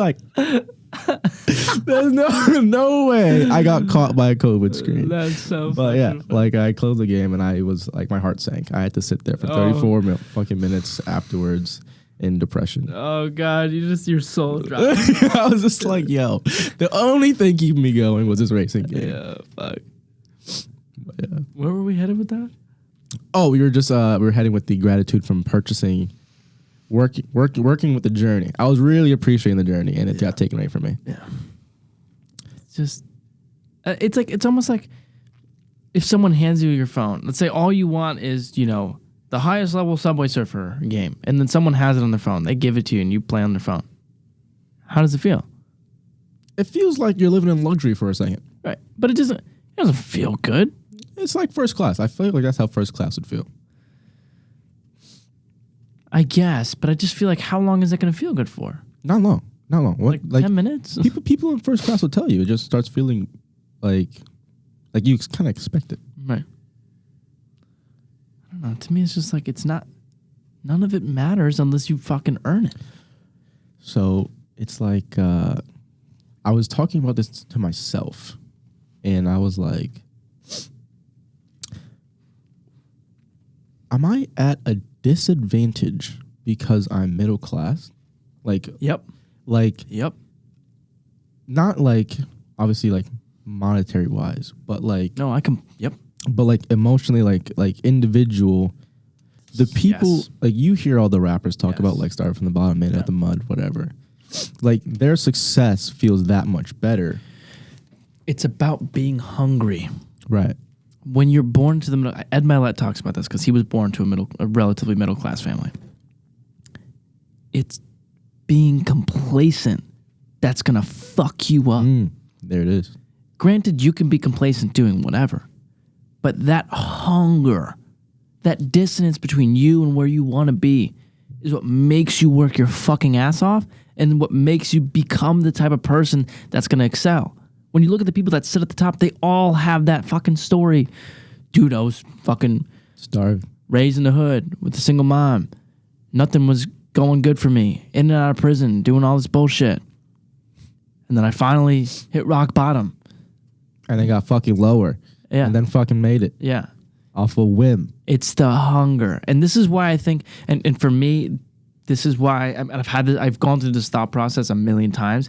there's no way I got caught by a COVID screen. That's so funny. But yeah, I closed the game and I was my heart sank. I had to sit there for 34 fucking minutes afterwards in depression. Oh God, your soul dropped. I was just yo, the only thing keeping me going was this racing game. Yeah, fuck. But yeah. Where were we headed with that? Oh, we were just we were heading with the gratitude from purchasing, working with the journey. I was really appreciating the journey, and it got taken away from me. Yeah, it's just it's almost like if someone hands you your phone. Let's say all you want is the highest level Subway Surfer game, and then someone has it on their phone. They give it to you, and you play on their phone. How does it feel? It feels like you're living in luxury for a second, right? But it doesn't feel good. It's like first class. I feel like that's how first class would feel. I guess, but I just feel how long is that going to feel good for? Not long. What, 10 minutes? People in first class will tell you. It just starts feeling like you kind of expect it. Right. I don't know. To me, it's just it's not. None of it matters unless you fucking earn it. So it's I was talking about this to myself, and I was am I at a disadvantage because I'm middle class? Yep. Yep. Not obviously monetary wise, but no, I can. Yep. But emotionally, individual. The people you hear all the rappers talk about start from the bottom, made at the mud, whatever. Their success feels that much better. It's about being hungry, right? When you're born to the middle, Ed Milet talks about this because he was born to a relatively middle class family. It's being complacent that's gonna fuck you up. There it is. Granted, you can be complacent doing whatever, but that hunger, that dissonance between you and where you want to be, is what makes you work your fucking ass off, and what makes you become the type of person that's gonna excel. When you look at the people that sit at the top, they all have that fucking story. Dude, I was fucking starved, raised in the hood with a single mom. Nothing was going good for me, in and out of prison, doing all this bullshit. And then I finally hit rock bottom. And then got fucking lower. Yeah. And then fucking made it. Yeah. Off a whim. It's the hunger. And this is why I think, and for me, this is why I've gone through this thought process a million times,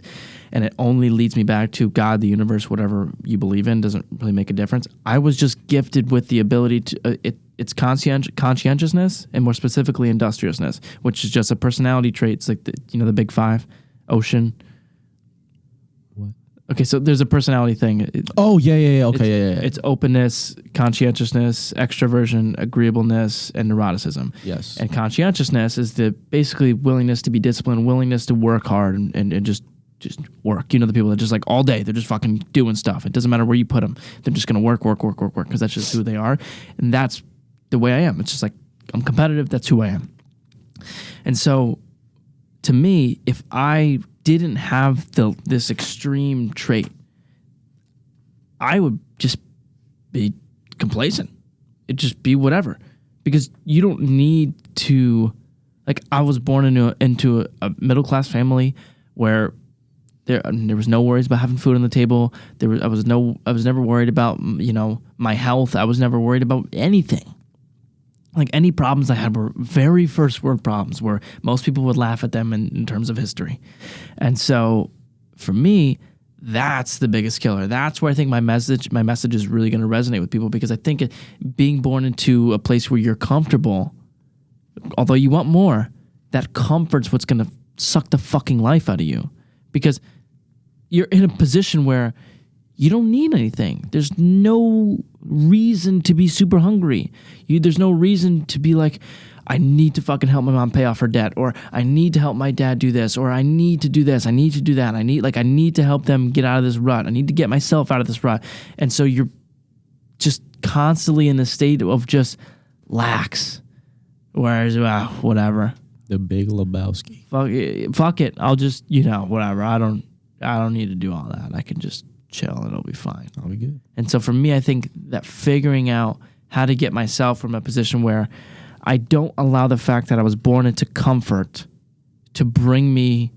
and it only leads me back to God, the universe, whatever you believe in, doesn't really make a difference. I was just gifted with the ability to, it's conscientiousness, and more specifically industriousness, which is just a personality trait. It's like the big five, ocean. What? Okay, so there's a personality thing. Okay, yeah. It's openness, conscientiousness, extroversion, agreeableness, and neuroticism. Yes. And conscientiousness is the basically willingness to be disciplined, willingness to work hard and just work. You know, the people that just like all day, they're just fucking doing stuff. It doesn't matter where you put them. They're just going to work, because that's just who they are. And that's the way I am. It's just like, I'm competitive. That's who I am. And so to me, if I didn't have this extreme trait, I would just be complacent. It'd just be whatever, because you don't need to. Like, I was born into a middle class family where there was no worries about having food on the table. I was never worried about my health. I was never worried about anything. Like, any problems I had were very first world problems where most people would laugh at them in terms of history. And so for me, that's the biggest killer. That's where I think my message is really going to resonate with people, because I think being born into a place where you're comfortable, although you want more, that comfort's what's going to suck the fucking life out of you, because you're in a position where you don't need anything. There's no reason to be super hungry. There's no reason to be like, I need to fucking help my mom pay off her debt, or I need to help my dad do this, or I need to do this, I need to do that. I need to help them get out of this rut. I need to get myself out of this rut. And so you're just constantly in the state of just lax. Whereas, whatever. The Big Lebowski. Fuck it. I'll just, whatever. I don't need to do all that. I can just chill and it'll be fine. I'll be good. And so for me, I think that figuring out how to get myself from a position where I don't allow the fact that I was born into comfort to bring me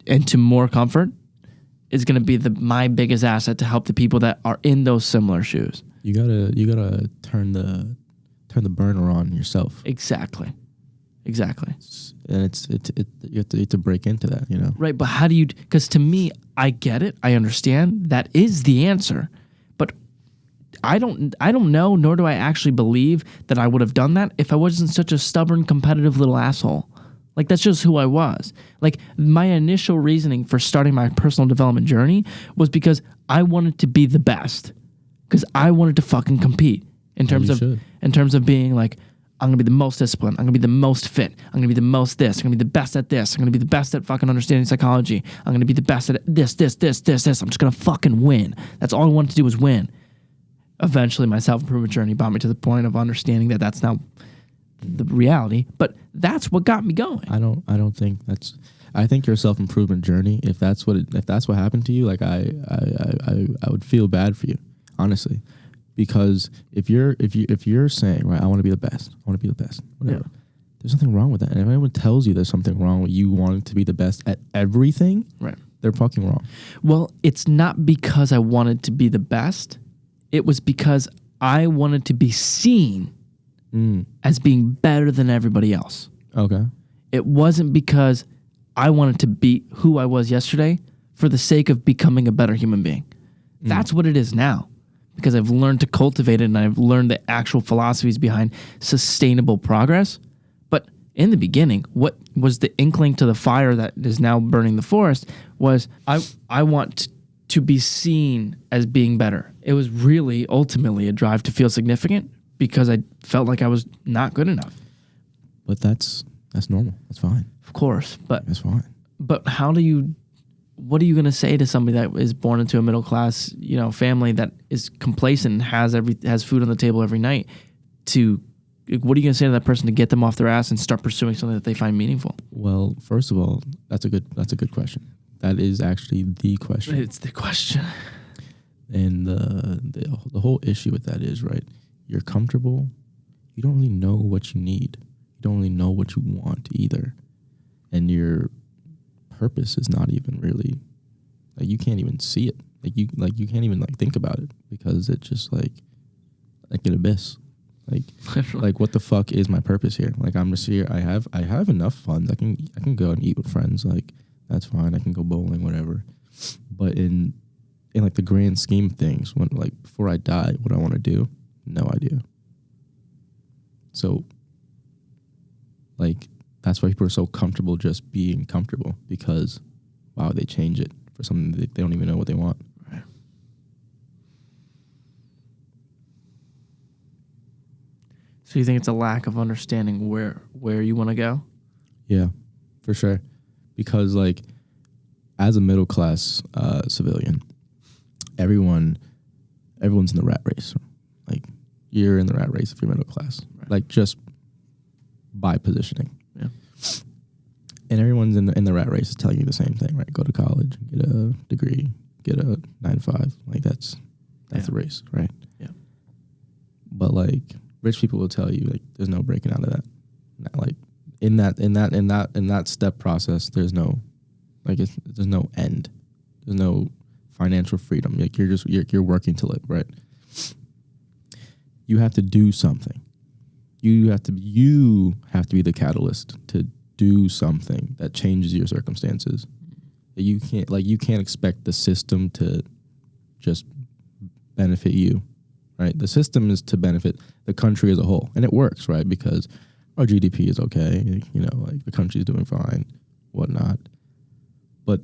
into more comfort is going to be my biggest asset to help the people that are in those similar shoes. You gotta turn the burner on yourself. Exactly. And you have to break into that, Right, but how do you? Because to me, I get it. I understand. That is the answer. But I don't know, nor do I actually believe that I would have done that if I wasn't such a stubborn, competitive little asshole. Like, that's just who I was. Like, my initial reasoning for starting my personal development journey was because I wanted to be the best. Because I wanted to fucking compete in terms of being like, I'm going to be the most disciplined. I'm going to be the most fit. I'm going to be the most this. I'm going to be the best at this. I'm going to be the best at fucking understanding psychology. I'm going to be the best at this. I'm just going to fucking win. That's all I wanted to do was win. Eventually, my self-improvement journey brought me to the point of understanding that that's not the reality, but that's what got me going. I don't think that's. I think your self-improvement journey, if that's what happened to you, like I would feel bad for you, honestly. Because if you're saying, right, I want to be the best, whatever, there's nothing wrong with that. And if anyone tells you there's something wrong with you wanting to be the best at everything, right, they're fucking wrong. Well, it's not because I wanted to be the best. It was because I wanted to be seen as being better than everybody else. Okay. It wasn't because I wanted to be who I was yesterday for the sake of becoming a better human being. That's what it is now. Because I've learned to cultivate it and I've learned the actual philosophies behind sustainable progress. But in the beginning, what was the inkling to the fire that is now burning the forest was I want to be seen as being better. It was really ultimately a drive to feel significant because I felt like I was not good enough. But that's normal. That's fine. Of course. But that's fine. But what are you going to say to somebody that is born into a middle class, family that is complacent and has food on the table every night? What are you going to say to that person to get them off their ass and start pursuing something that they find meaningful? Well, first of all, that's a good question. That is actually the question. It's the question. And the whole issue with that is, right, you're comfortable. You don't really know what you need. You don't really know what you want either. And your purpose is not even really, like, you can't even see it. Like you can't even like think about it because it's just like an abyss. Like what the fuck is my purpose here? Like, I'm just here. I have enough funds. I can go and eat with friends. Like, that's fine. I can go bowling, whatever. But in like the grand scheme of things, when like before I die, what I want to do, no idea. So like that's why people are so comfortable just being comfortable, because why would they change it for something that they don't even know what they want? Right. So you think it's a lack of understanding where you want to go? Yeah, for sure. Because like as a middle class civilian, everyone's in the rat race. Like, you're in the rat race if you're middle class. Right. Like, just by positioning. Yeah. And everyone's in the rat race is telling you the same thing, right? Go to college, get a degree, get a 9-to-5. Like, that's the race, right? Yeah. But like rich people will tell you, like, there's no breaking out of that. Like, in that step process, there's no there's no end. There's no financial freedom. Like, you're working to live, right? You have to do something. You have to be the catalyst to do something that changes your circumstances. You can't expect the system to just benefit you, right? The system is to benefit the country as a whole, and it works, right? Because our GDP is okay, like the country's doing fine, whatnot. But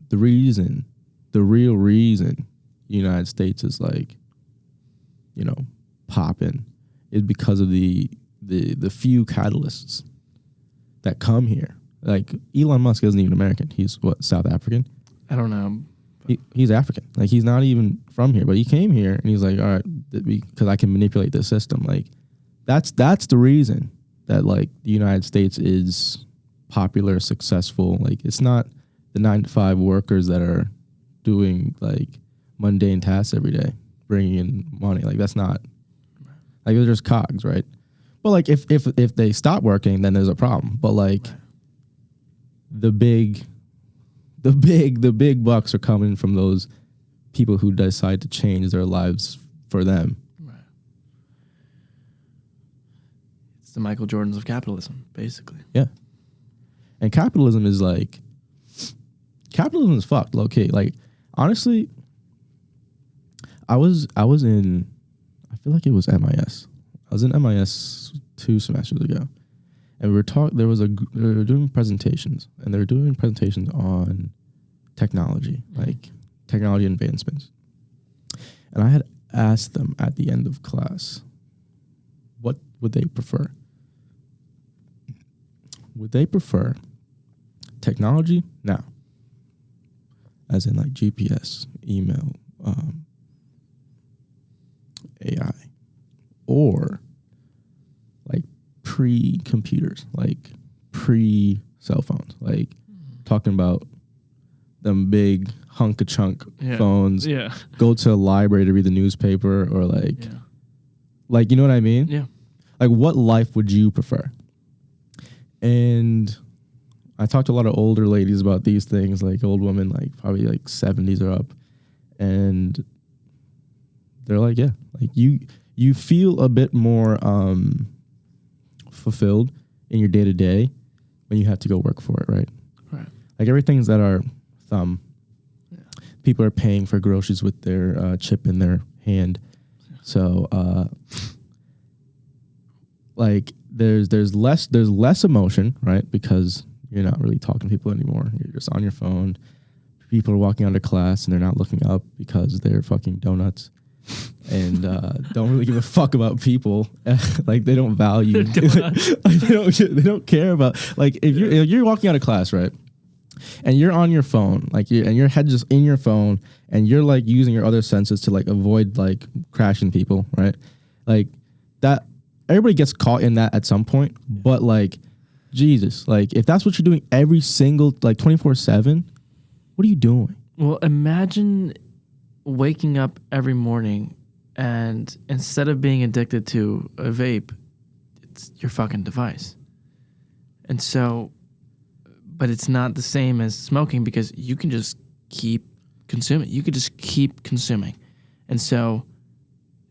the real reason the United States is like, popping is because of the few catalysts that come here. Like, Elon Musk isn't even American. He's South African? I don't know. He's African. Like, he's not even from here, but he came here and he's like, all right, because I can manipulate the system. Like, that's the reason that like the United States is popular, successful. Like, it's not the 9-to-5 workers that are doing like mundane tasks every day, bringing in money. Like, that's not, like, they're just cogs, right? But like, if they stop working, then there's a problem. But like, the big bucks are coming from those people who decide to change their lives for them. Right. It's the Michael Jordans of capitalism, basically. Yeah. And capitalism is fucked, low key. Like, honestly, I feel like it was MIS. I was in MIS 2 semesters ago, and we were doing presentations, and they were doing presentations on technology, like technology advancements. And I had asked them at the end of class, what would they prefer? Would they prefer technology now, as in like GPS, email, AI, or like pre-computers, like pre-cell phones, like talking about them big hunk-a-chunk phones, go to a library to read the newspaper, or like, you know what I mean? Yeah. Like, what life would you prefer? And I talked to a lot of older ladies about these things, like old women, like probably like 70s or up, and they're like, yeah, like you feel a bit more fulfilled in your day to day when you have to go work for it, right? Right. Like, everything's at our thumb. Yeah. People are paying for groceries with their chip in their hand, so like there's less emotion, right? Because you're not really talking to people anymore. You're just on your phone. People are walking out of class and they're not looking up because they're fucking donuts. And don't really give a fuck about people. Like, they don't value. Like, they don't care about, like, if you're walking out of class, right, and you're on your phone, like, and your head's just in your phone, and you're like using your other senses to like avoid like crashing people, right? Like, that, everybody gets caught in that at some point. But like, Jesus, like, if that's what you're doing every single, like, 24/7, what are you doing? Well, imagine waking up every morning and instead of being addicted to a vape, it's your fucking device. And so, but it's not the same as smoking because you can just keep consuming. You could just keep consuming. And so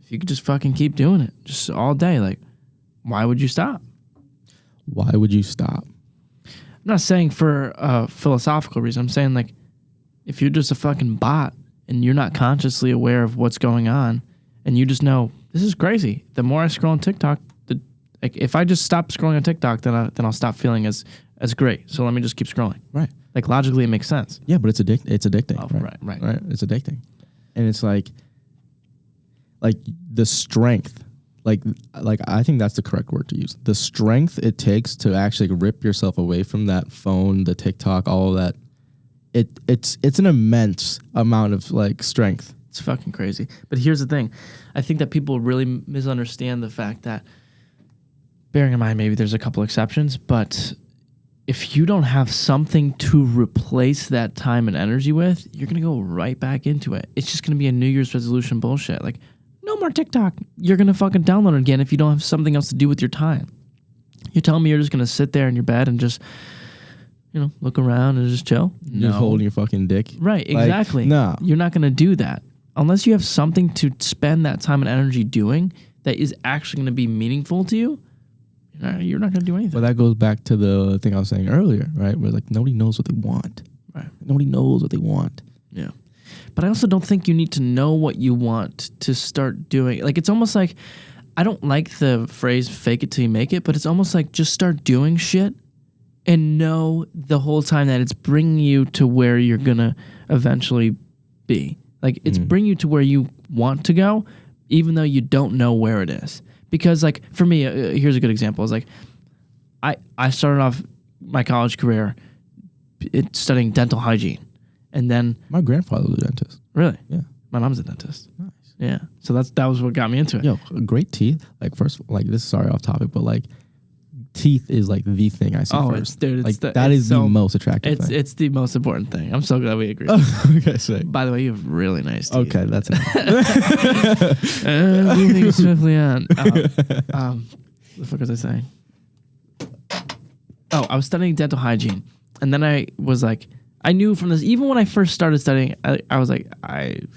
if you could just fucking keep doing it just all day, like, why would you stop? Why would you stop? I'm not saying for a philosophical reason. I'm saying, like, if you're just a fucking bot and you're not consciously aware of what's going on and you just know, this is crazy. The more I scroll on TikTok, like, if I just stop scrolling on TikTok, then I'll stop feeling as great. So let me just keep scrolling. Right. Like, logically, it makes sense. Yeah, but it's addicting. Oh, right. It's addicting. And it's like the strength, like I think that's the correct word to use. The strength it takes to actually rip yourself away from that phone, the TikTok, all of that. It's an immense amount of like strength. It's fucking crazy. But here's the thing. I think that people really misunderstand the fact that, bearing in mind maybe there's a couple exceptions, but if you don't have something to replace that time and energy with, you're going to go right back into it. It's just going to be a New Year's resolution bullshit. Like, no more TikTok. You're going to fucking download it again if you don't have something else to do with your time. You're telling me you're just going to sit there in your bed and just, look around and just chill? No. Just holding your fucking dick. Right, exactly. No. You're not going to do that. Unless you have something to spend that time and energy doing that is actually going to be meaningful to you, you're not going to do anything. Well, that goes back to the thing I was saying earlier, right? Where like nobody knows what they want. Right. Nobody knows what they want. Yeah. But I also don't think you need to know what you want to start doing. Like, it's almost like, I don't like the phrase fake it till you make it, but it's almost like just start doing shit and know the whole time that it's bringing you to where you're going to eventually be. Like, it's bringing you to where you want to go, even though you don't know where it is. Because, like, for me, here's a good example. It's like, I started off my college career studying dental hygiene. And then... My grandfather was a dentist. Really? Yeah. My mom's a dentist. Nice. Yeah. So that was what got me into it. Yo, great teeth. Like, first, like, this is sorry off topic, but, like, teeth is, like, the thing I see first. Dude, like, that is the most attractive thing. It's the most important thing. I'm so glad we agree. Okay, sick. By the way, you have really nice teeth. Okay, that's it. Moving swiftly on. What the fuck was I saying? Oh, I was studying dental hygiene. And then I was like, I knew from this, even when I first started studying, I was like, I'm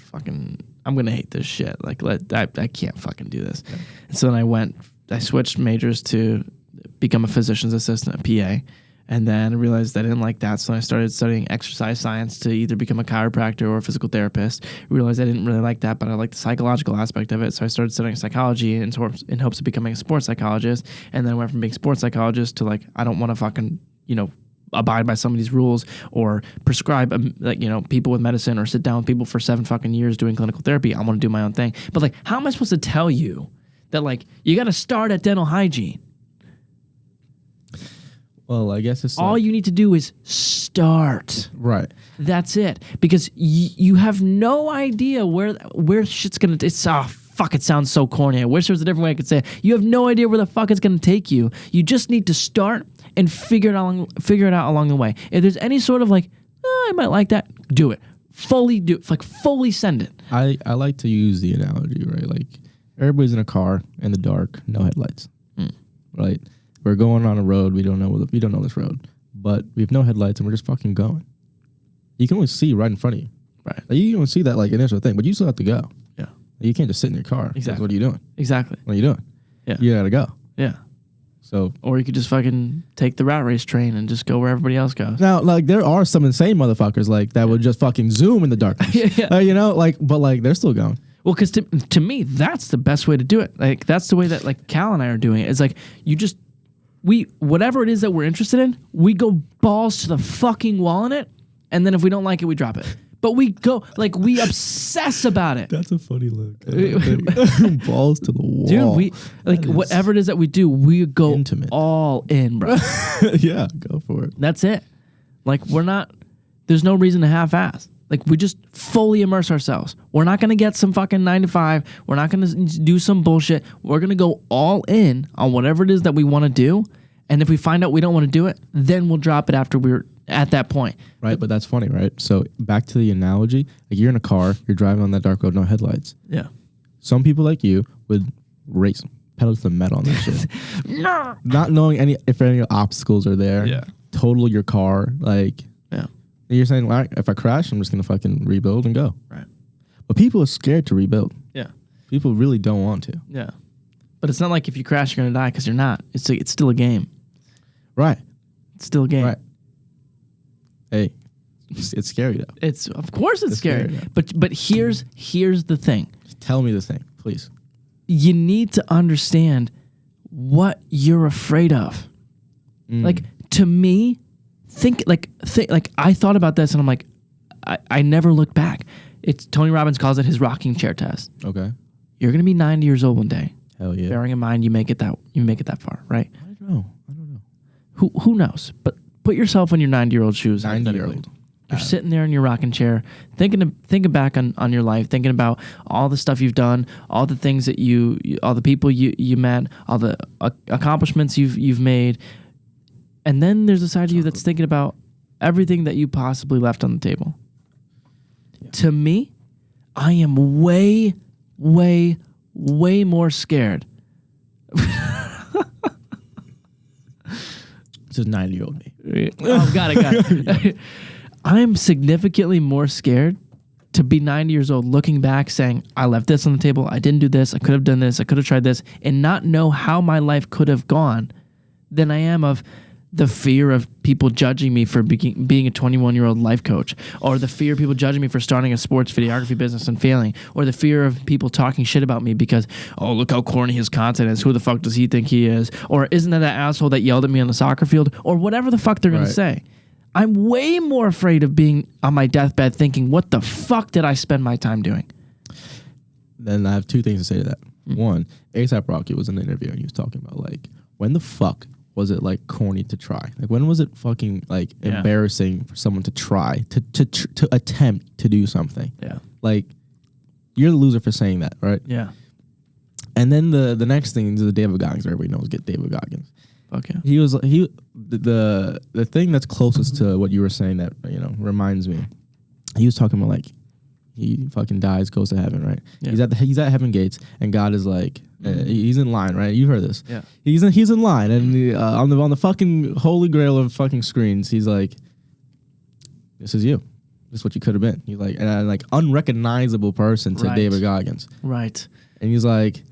going to hate this shit. Like, I can't fucking do this. Yeah. And so then I switched majors to become a physician's assistant, a PA. And then I realized I didn't like that. So I started studying exercise science to either become a chiropractor or a physical therapist. I realized I didn't really like that, but I liked the psychological aspect of it. So I started studying psychology in hopes of becoming a sports psychologist. And then I went from being a sports psychologist to like, I don't want to fucking, abide by some of these rules or prescribe, people with medicine or sit down with people for 7 fucking years doing clinical therapy. I want to do my own thing. But like, how am I supposed to tell you that like, you got to start at dental hygiene? Well, I guess it's all you need to do is start. Right. That's it. Because you have no idea where shit's going to... It sounds so corny. I wish there was a different way I could say it. You have no idea where the fuck it's going to take you. You just need to start and figure it out along the way. If there's any sort of like, I might like that, do it. Fully send it. I like to use the analogy, right? Like, everybody's in a car in the dark, no headlights, right? We're going on a road. We don't know this road, but we have no headlights and we're just fucking going. You can only see right in front of you. Right. Like, you can only see that like initial thing, but you still have to go. Yeah. You can't just sit in your car. Exactly. Like, what are you doing? Exactly. What are you doing? Yeah. You gotta go. Yeah. So. Or you could just fucking take the rat race train and just go where everybody else goes. Now, like, there are some insane motherfuckers like that would just fucking zoom in the darkness. Yeah. But like they're still going. Well, because to me, that's the best way to do it. Like, that's the way that like Cal and I are doing it. It's like whatever it is that we're interested in, we go balls to the fucking wall in it, and then if we don't like it, we drop it. But we go, like, we obsess about it. That's a funny look. Balls to the wall. Dude, we, like, whatever it is that we do, we go intimate. All in, bro. Yeah, go for it. That's it. Like, there's no reason to half-ass. Like, we just fully immerse ourselves. We're not going to get some fucking 9 to 5. We're not going to do some bullshit. We're going to go all in on whatever it is that we want to do. And if we find out we don't want to do it, then we'll drop it after we're at that point. Right, but that's funny, right? So back to the analogy. Like, you're in a car. You're driving on that dark road, no headlights. Yeah. Some people like you would race pedal to the metal on that shit. Not knowing if any obstacles are there. Yeah. Total your car. Like, yeah. You're saying, well, if I crash, I'm just going to fucking rebuild and go. Right. But people are scared to rebuild. Yeah. People really don't want to. Yeah. But it's not like if you crash, you're going to die, because you're not. It's still a game. Right. It's still a game. Right. Hey, it's scary though. Of course it's scary. But here's the thing. Tell me the thing, please. You need to understand what you're afraid of. Like, to me, think I thought about this and I'm like, I never look back. Tony Robbins calls it his rocking chair test. Okay. You're gonna be 90 years old one day. Hell yeah. Bearing in mind you make it that far, right? I don't know. Who knows? But put yourself in your 90-year-old shoes. 90-year-old. You're sitting there in your rocking chair, thinking back on your life, thinking about all the stuff you've done, all the things that all the people you met, all the accomplishments you've made, and then there's a side of you that's thinking about everything that you possibly left on the table. Yeah. To me, I am way, way, way more scared. It's a 90-year-old me. Oh, got it. I'm significantly more scared to be 90 years old looking back saying, I left this on the table, I didn't do this, I could have done this, I could have tried this, and not know how my life could have gone, than I am of the fear of people judging me for being a 21-year-old life coach, or the fear of people judging me for starting a sports videography business and failing, or the fear of people talking shit about me because, oh, look how corny his content is, who the fuck does he think he is, or isn't that asshole that yelled at me on the soccer field, or whatever the fuck they're going to say. I'm way more afraid of being on my deathbed thinking, what the fuck did I spend my time doing? Then I have two things to say to that. One, A$AP Rocky was in an interview and he was talking about, like, when the fuck was it, like, corny to try? Like, when was it fucking, like, embarrassing for someone to try, to attempt to do something? Yeah. Like, you're the loser for saying that, right? Yeah. And then the next thing is the David Goggins. Everybody knows David Goggins. Okay. The thing that's closest to what you were saying that, you know, reminds me. He was talking about, like, he fucking dies, goes to heaven, right? Yeah. He's at heaven gates, and God is like, he's in line, right? You heard this. Yeah. He's in line, and on the fucking holy grail of fucking screens, he's like, this is you. This is what you could have been. He's like, and like unrecognizable person to David Goggins. Right. And he's like,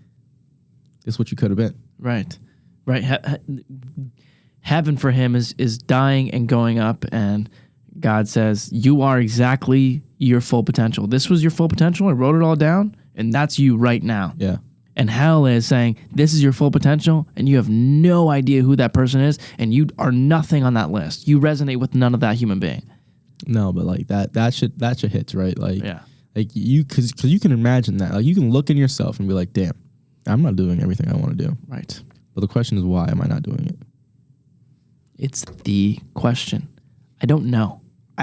this is what you could have been. Right. Right. Heaven for him is dying and going up, and God says, you are exactly your full potential. This was your full potential. I wrote it all down, and that's you right now. Yeah. And hell is saying, this is your full potential, and you have no idea who that person is, and you are nothing on that list. You resonate with none of that human being. No, but like that shit hits, right? Like, like because you can imagine that. Like, you can look in yourself and be like, damn, I'm not doing everything I want to do. Right. But the question is, why am I not doing it? It's the question. I don't know.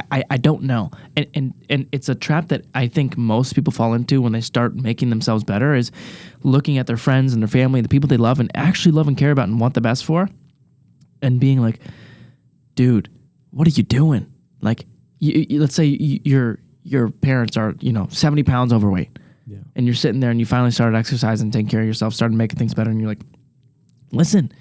I don't know. And it's a trap that I think most people fall into when they start making themselves better, is looking at their friends and their family, the people they love and actually love and care about and want the best for, and being like, dude, what are you doing? Like, let's say your parents are, 70 pounds overweight. Yeah. And you're sitting there and you finally started exercising, taking care of yourself, started making things better, and you're like, listen,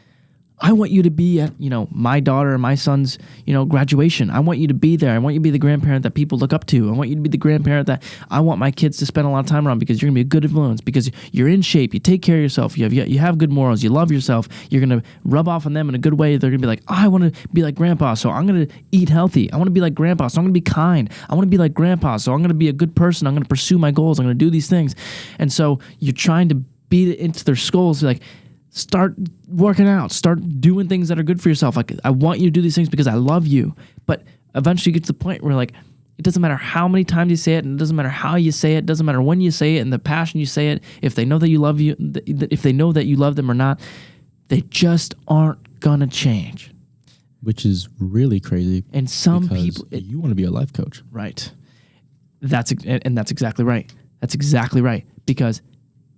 I want you to be at, my daughter and my son's, graduation. I want you to be there. I want you to be the grandparent that people look up to. I want you to be the grandparent that I want my kids to spend a lot of time around, because you're going to be a good influence, because you're in shape. You take care of yourself. You have good morals. You love yourself. You're going to rub off on them in a good way. They're going to be like, I want to be like grandpa, so I'm going to eat healthy. I want to be like grandpa, so I'm going to be kind. I want to be like grandpa, so I'm going to be a good person. I'm going to pursue my goals. I'm going to do these things. And so you're trying to beat it into their skulls, like, start working out, start doing things that are good for yourself. Like, I want you to do these things because I love you. But eventually you get to the point where, like, it doesn't matter how many times you say it, and it doesn't matter how you say it, it doesn't matter when you say it and the passion you say it, if they know that you love you, if they know that you love them or not, they just aren't gonna change. Which is really crazy. And some people, you want to be a life coach. Right. That's exactly right. That's exactly right. Because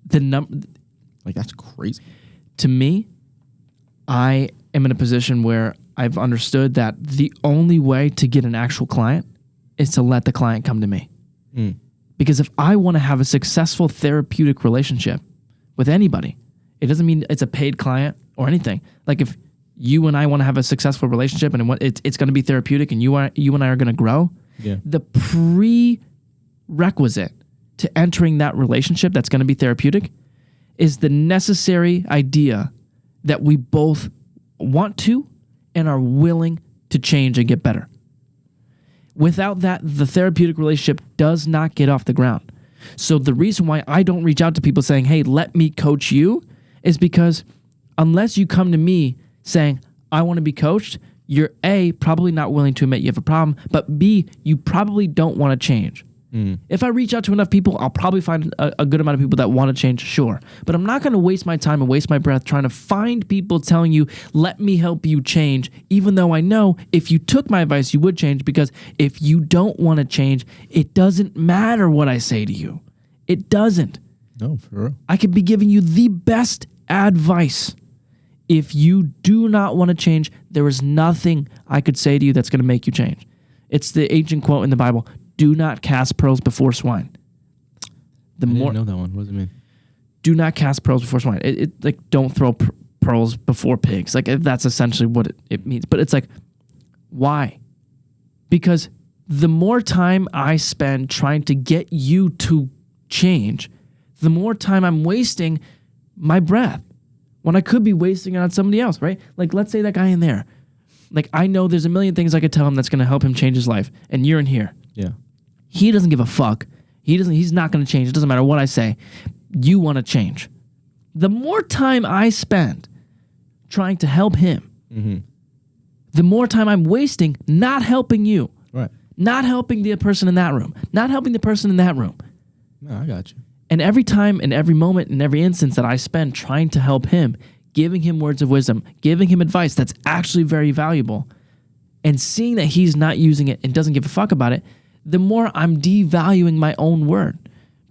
that's crazy. To me, I am in a position where I've understood that the only way to get an actual client is to let the client come to me. Because if I want to have a successful therapeutic relationship with anybody, It doesn't mean it's a paid client or anything. Like if you and I want to have a successful relationship and it's going to be therapeutic and you and I are going to grow, the prerequisite to entering that relationship that's going to be therapeutic is the necessary idea that we both want to and are willing to change and get better. Without that, the therapeutic relationship does not get off the ground. So the reason why I don't reach out to people saying, hey, let me coach you, is because unless you come to me saying, I want to be coached, you're A, probably not willing to admit you have a problem, but B, you probably don't want to change. If I reach out to enough people, I'll probably find a good amount of people that want to change, sure. But I'm not going to waste my time and waste my breath trying to find people telling you, let me help you change, even though I know if you took my advice, you would change, because if you don't want to change, it doesn't matter what I say to you. It doesn't. No, for real. I could be giving you the best advice. If you do not want to change, there is nothing I could say to you that's going to make you change. It's the ancient quote in the Bible, do not cast pearls before swine. I didn't know that one. What does it mean? Do not cast pearls before swine. It like don't throw pearls before pigs. Like that's essentially what it means. But it's like, why? Because the more time I spend trying to get you to change, the more time I'm wasting my breath when I could be wasting it on somebody else, right? Like let's say that guy in there. Like I know there's a million things I could tell him that's going to help him change his life, and you're in here. Yeah. He doesn't give a fuck. He's not going to change. It doesn't matter what I say. You want to change. The more time I spend trying to help him, the more time I'm wasting not helping you. Right. Not helping the person in that room. Not helping the person in that room. No, I got you. And every time and every moment and every instance that I spend trying to help him, giving him words of wisdom, giving him advice that's actually very valuable, and seeing that he's not using it and doesn't give a fuck about it, the more I'm devaluing my own word.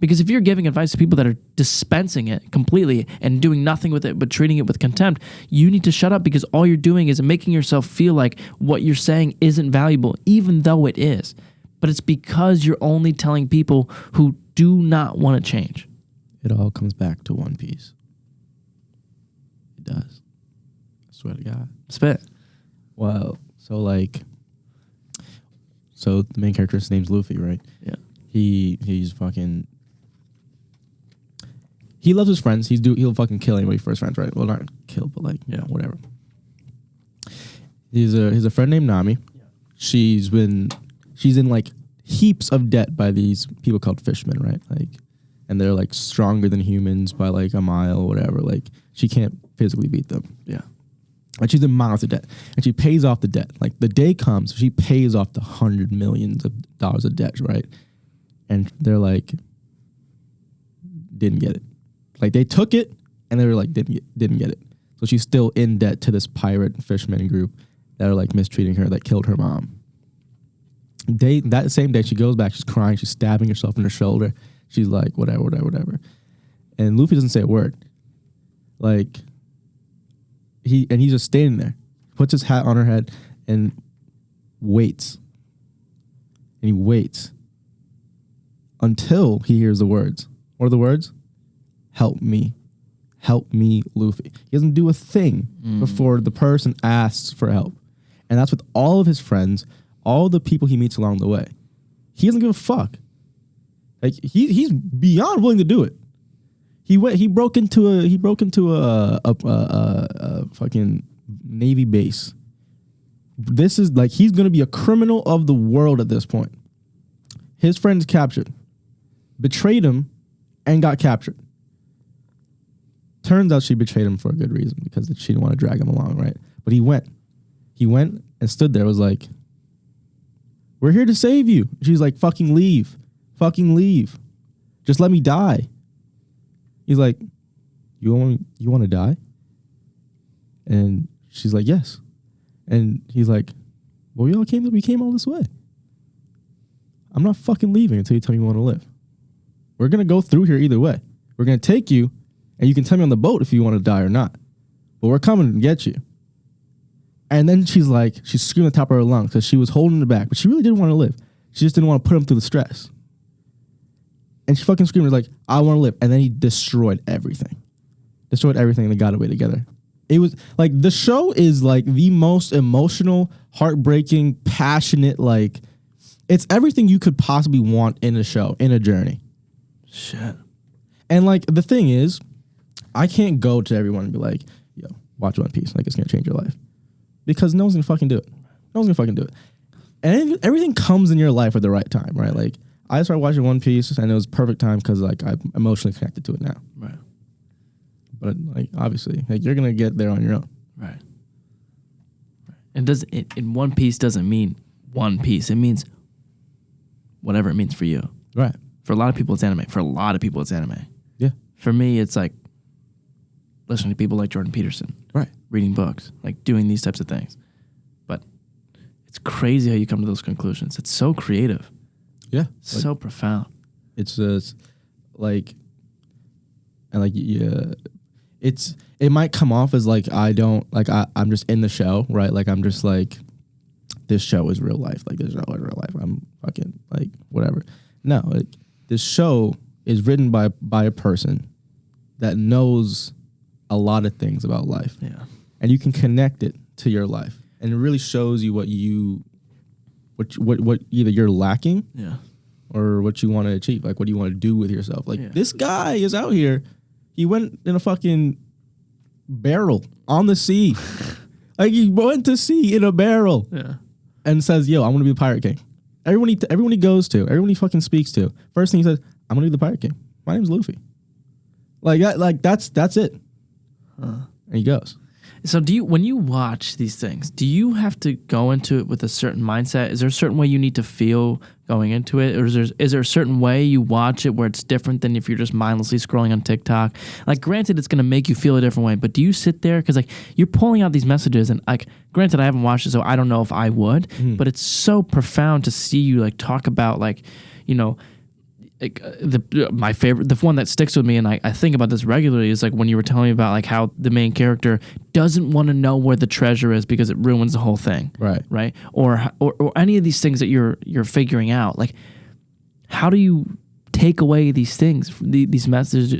Because if you're giving advice to people that are dispensing it completely and doing nothing with it but treating it with contempt, you need to shut up, because all you're doing is making yourself feel like what you're saying isn't valuable, even though it is. But it's because you're only telling people who do not want to change. It all comes back to one piece. It does. I swear to God. Spit. Well, so the main character's name's Luffy, right? Yeah. He's fucking. He loves his friends. He'll fucking kill anybody for his friends, right? Well, not kill, but like, you know, whatever. He's a friend named Nami. Yeah. She's in like heaps of debt by these people called fishmen, right? Like, and they're like stronger than humans by like a mile or whatever. Like, she can't physically beat them. Yeah. And she's in miles of debt, and she pays off the debt. Like the day comes, she pays off the $100 million of debt, right? And they're like, didn't get it. Like they took it, and they were like, didn't get it. So she's still in debt to this pirate fisherman group that are like mistreating her, that killed her mom. That same day, she goes back, she's crying, she's stabbing herself in her shoulder. She's like, whatever. And Luffy doesn't say a word. Like. He's just standing there, puts his hat on her head, and waits. And he waits until he hears the words. What are the words? Help me. Help me, Luffy. He doesn't do a thing before the person asks for help. And that's with all of his friends, all the people he meets along the way. He doesn't give a fuck. Like he's beyond willing to do it. He broke into a fucking Navy base. This is like, he's going to be a criminal of the world at this point. His friends captured, betrayed him, and got captured. Turns out she betrayed him for a good reason, because she didn't want to drag him along, right? But he went and stood there, was like, we're here to save you. She's like, fucking leave. Just let me die. He's like, you want to die? And she's like, yes. And he's like, well, we came all this way. I'm not fucking leaving until you tell me you want to live. We're going to go through here either way. We're going to take you, and you can tell me on the boat if you want to die or not. But we're coming to get you. And then she's screaming at the top of her lungs because she was holding it back, but she really didn't want to live. She just didn't want to put him through the stress. And she fucking screamed like, I want to live. And then he destroyed everything. destroyed everything, and they got away together. It was like the show is like the most emotional, heartbreaking, passionate, like it's everything you could possibly want in a show, in a journey. Shit. And like the thing is, I can't go to everyone and be like, yo, watch One Piece. Like it's gonna change your life. Because no one's gonna fucking do it. No one's gonna fucking do it. And everything comes in your life at the right time, right? Like I started watching One Piece and it was perfect time because like I'm emotionally connected to it now. Right. But like obviously, like you're gonna get there on your own. Right. And in One Piece doesn't mean One Piece. It means whatever it means for you. Right. For a lot of people, it's anime. For a lot of people, it's anime. Yeah. For me, it's like listening to people like Jordan Peterson. Right. Reading books, like doing these types of things. But it's crazy how you come to those conclusions. It's so creative. Yeah. So like, profound. It's just like, and like, yeah, it might come off as like, I'm just in the show, right? Like, I'm just like, this show is real life. Like, this show is real life. I'm fucking like, whatever. No, like, this show is written by a person that knows a lot of things about life. Yeah. And you can connect it to your life. And it really shows you what either you're lacking, yeah, or what you want to achieve. Like, what do you want to do with yourself? Like, this guy is out here. He went in a fucking barrel on the sea. Like, he went to sea in a barrel. Yeah. And says, yo, I'm going to be the Pirate King. Everyone he goes to, everyone he fucking speaks to, first thing he says, I'm going to be the Pirate King. My name's Luffy. That's it. And he goes. So when you watch these things, do you have to go into it with a certain mindset? Is there a certain way you need to feel going into it? Or is there a certain way you watch it where it's different than if you're just mindlessly scrolling on TikTok? Like, granted, it's going to make you feel a different way, but do you sit there? Because, like, you're pulling out these messages, and, like, granted, I haven't watched it, so I don't know if I would, but it's so profound to see you, like, talk about, like, you know, like my favorite, the one that sticks with me, and I think about this regularly, is like when you were telling me about like how the main character doesn't want to know where the treasure is because it ruins the whole thing, right, or any of these things that you're figuring out. Like, how do you take away these things, these messages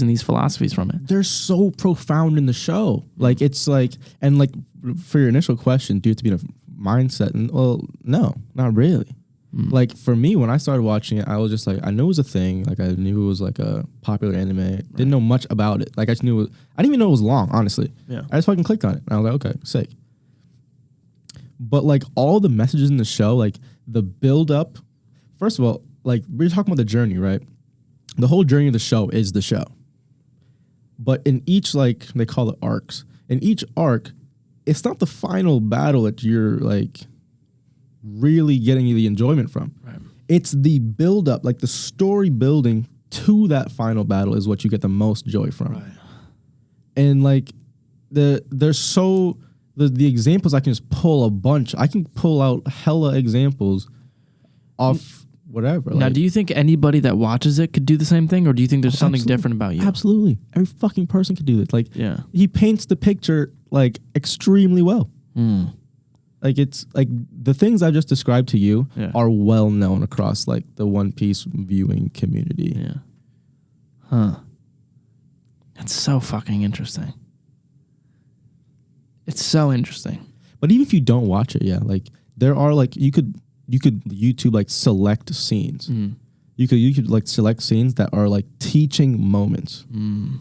and these philosophies from it? They're so profound in the show. Like, it's like, and like for your initial question, do you have to be in a mindset? And well, no, not really. Like, for me, when I started watching it, I was just like, I knew it was a thing. Like, I knew it was like a popular anime. Didn't know much about it. Like, I just knew it. I didn't even know it was long, honestly. Yeah. I just fucking clicked on it. And I was like, okay, sick. But like all the messages in the show, like the build up, first of all, like we're talking about the journey, right? The whole journey of the show is the show. But in each, like, they call it arcs. In each arc, it's not the final battle that you're like really getting the enjoyment from. Right. It's the build up, like the story building to that final battle is what you get the most joy from. Right. And like the examples, I can just pull a bunch. I can pull out hella examples off whatever. Now, like, do you think anybody that watches it could do the same thing, or do you think there's something different about you? Absolutely. Every fucking person could do this. Like, yeah, he paints the picture like extremely well. Like, it's like the things I just described to you are well known across like the One Piece viewing community. Yeah. Huh. That's so fucking interesting. It's so interesting. But even if you don't watch it, like there are like you could YouTube like select scenes. You could like select scenes that are like teaching moments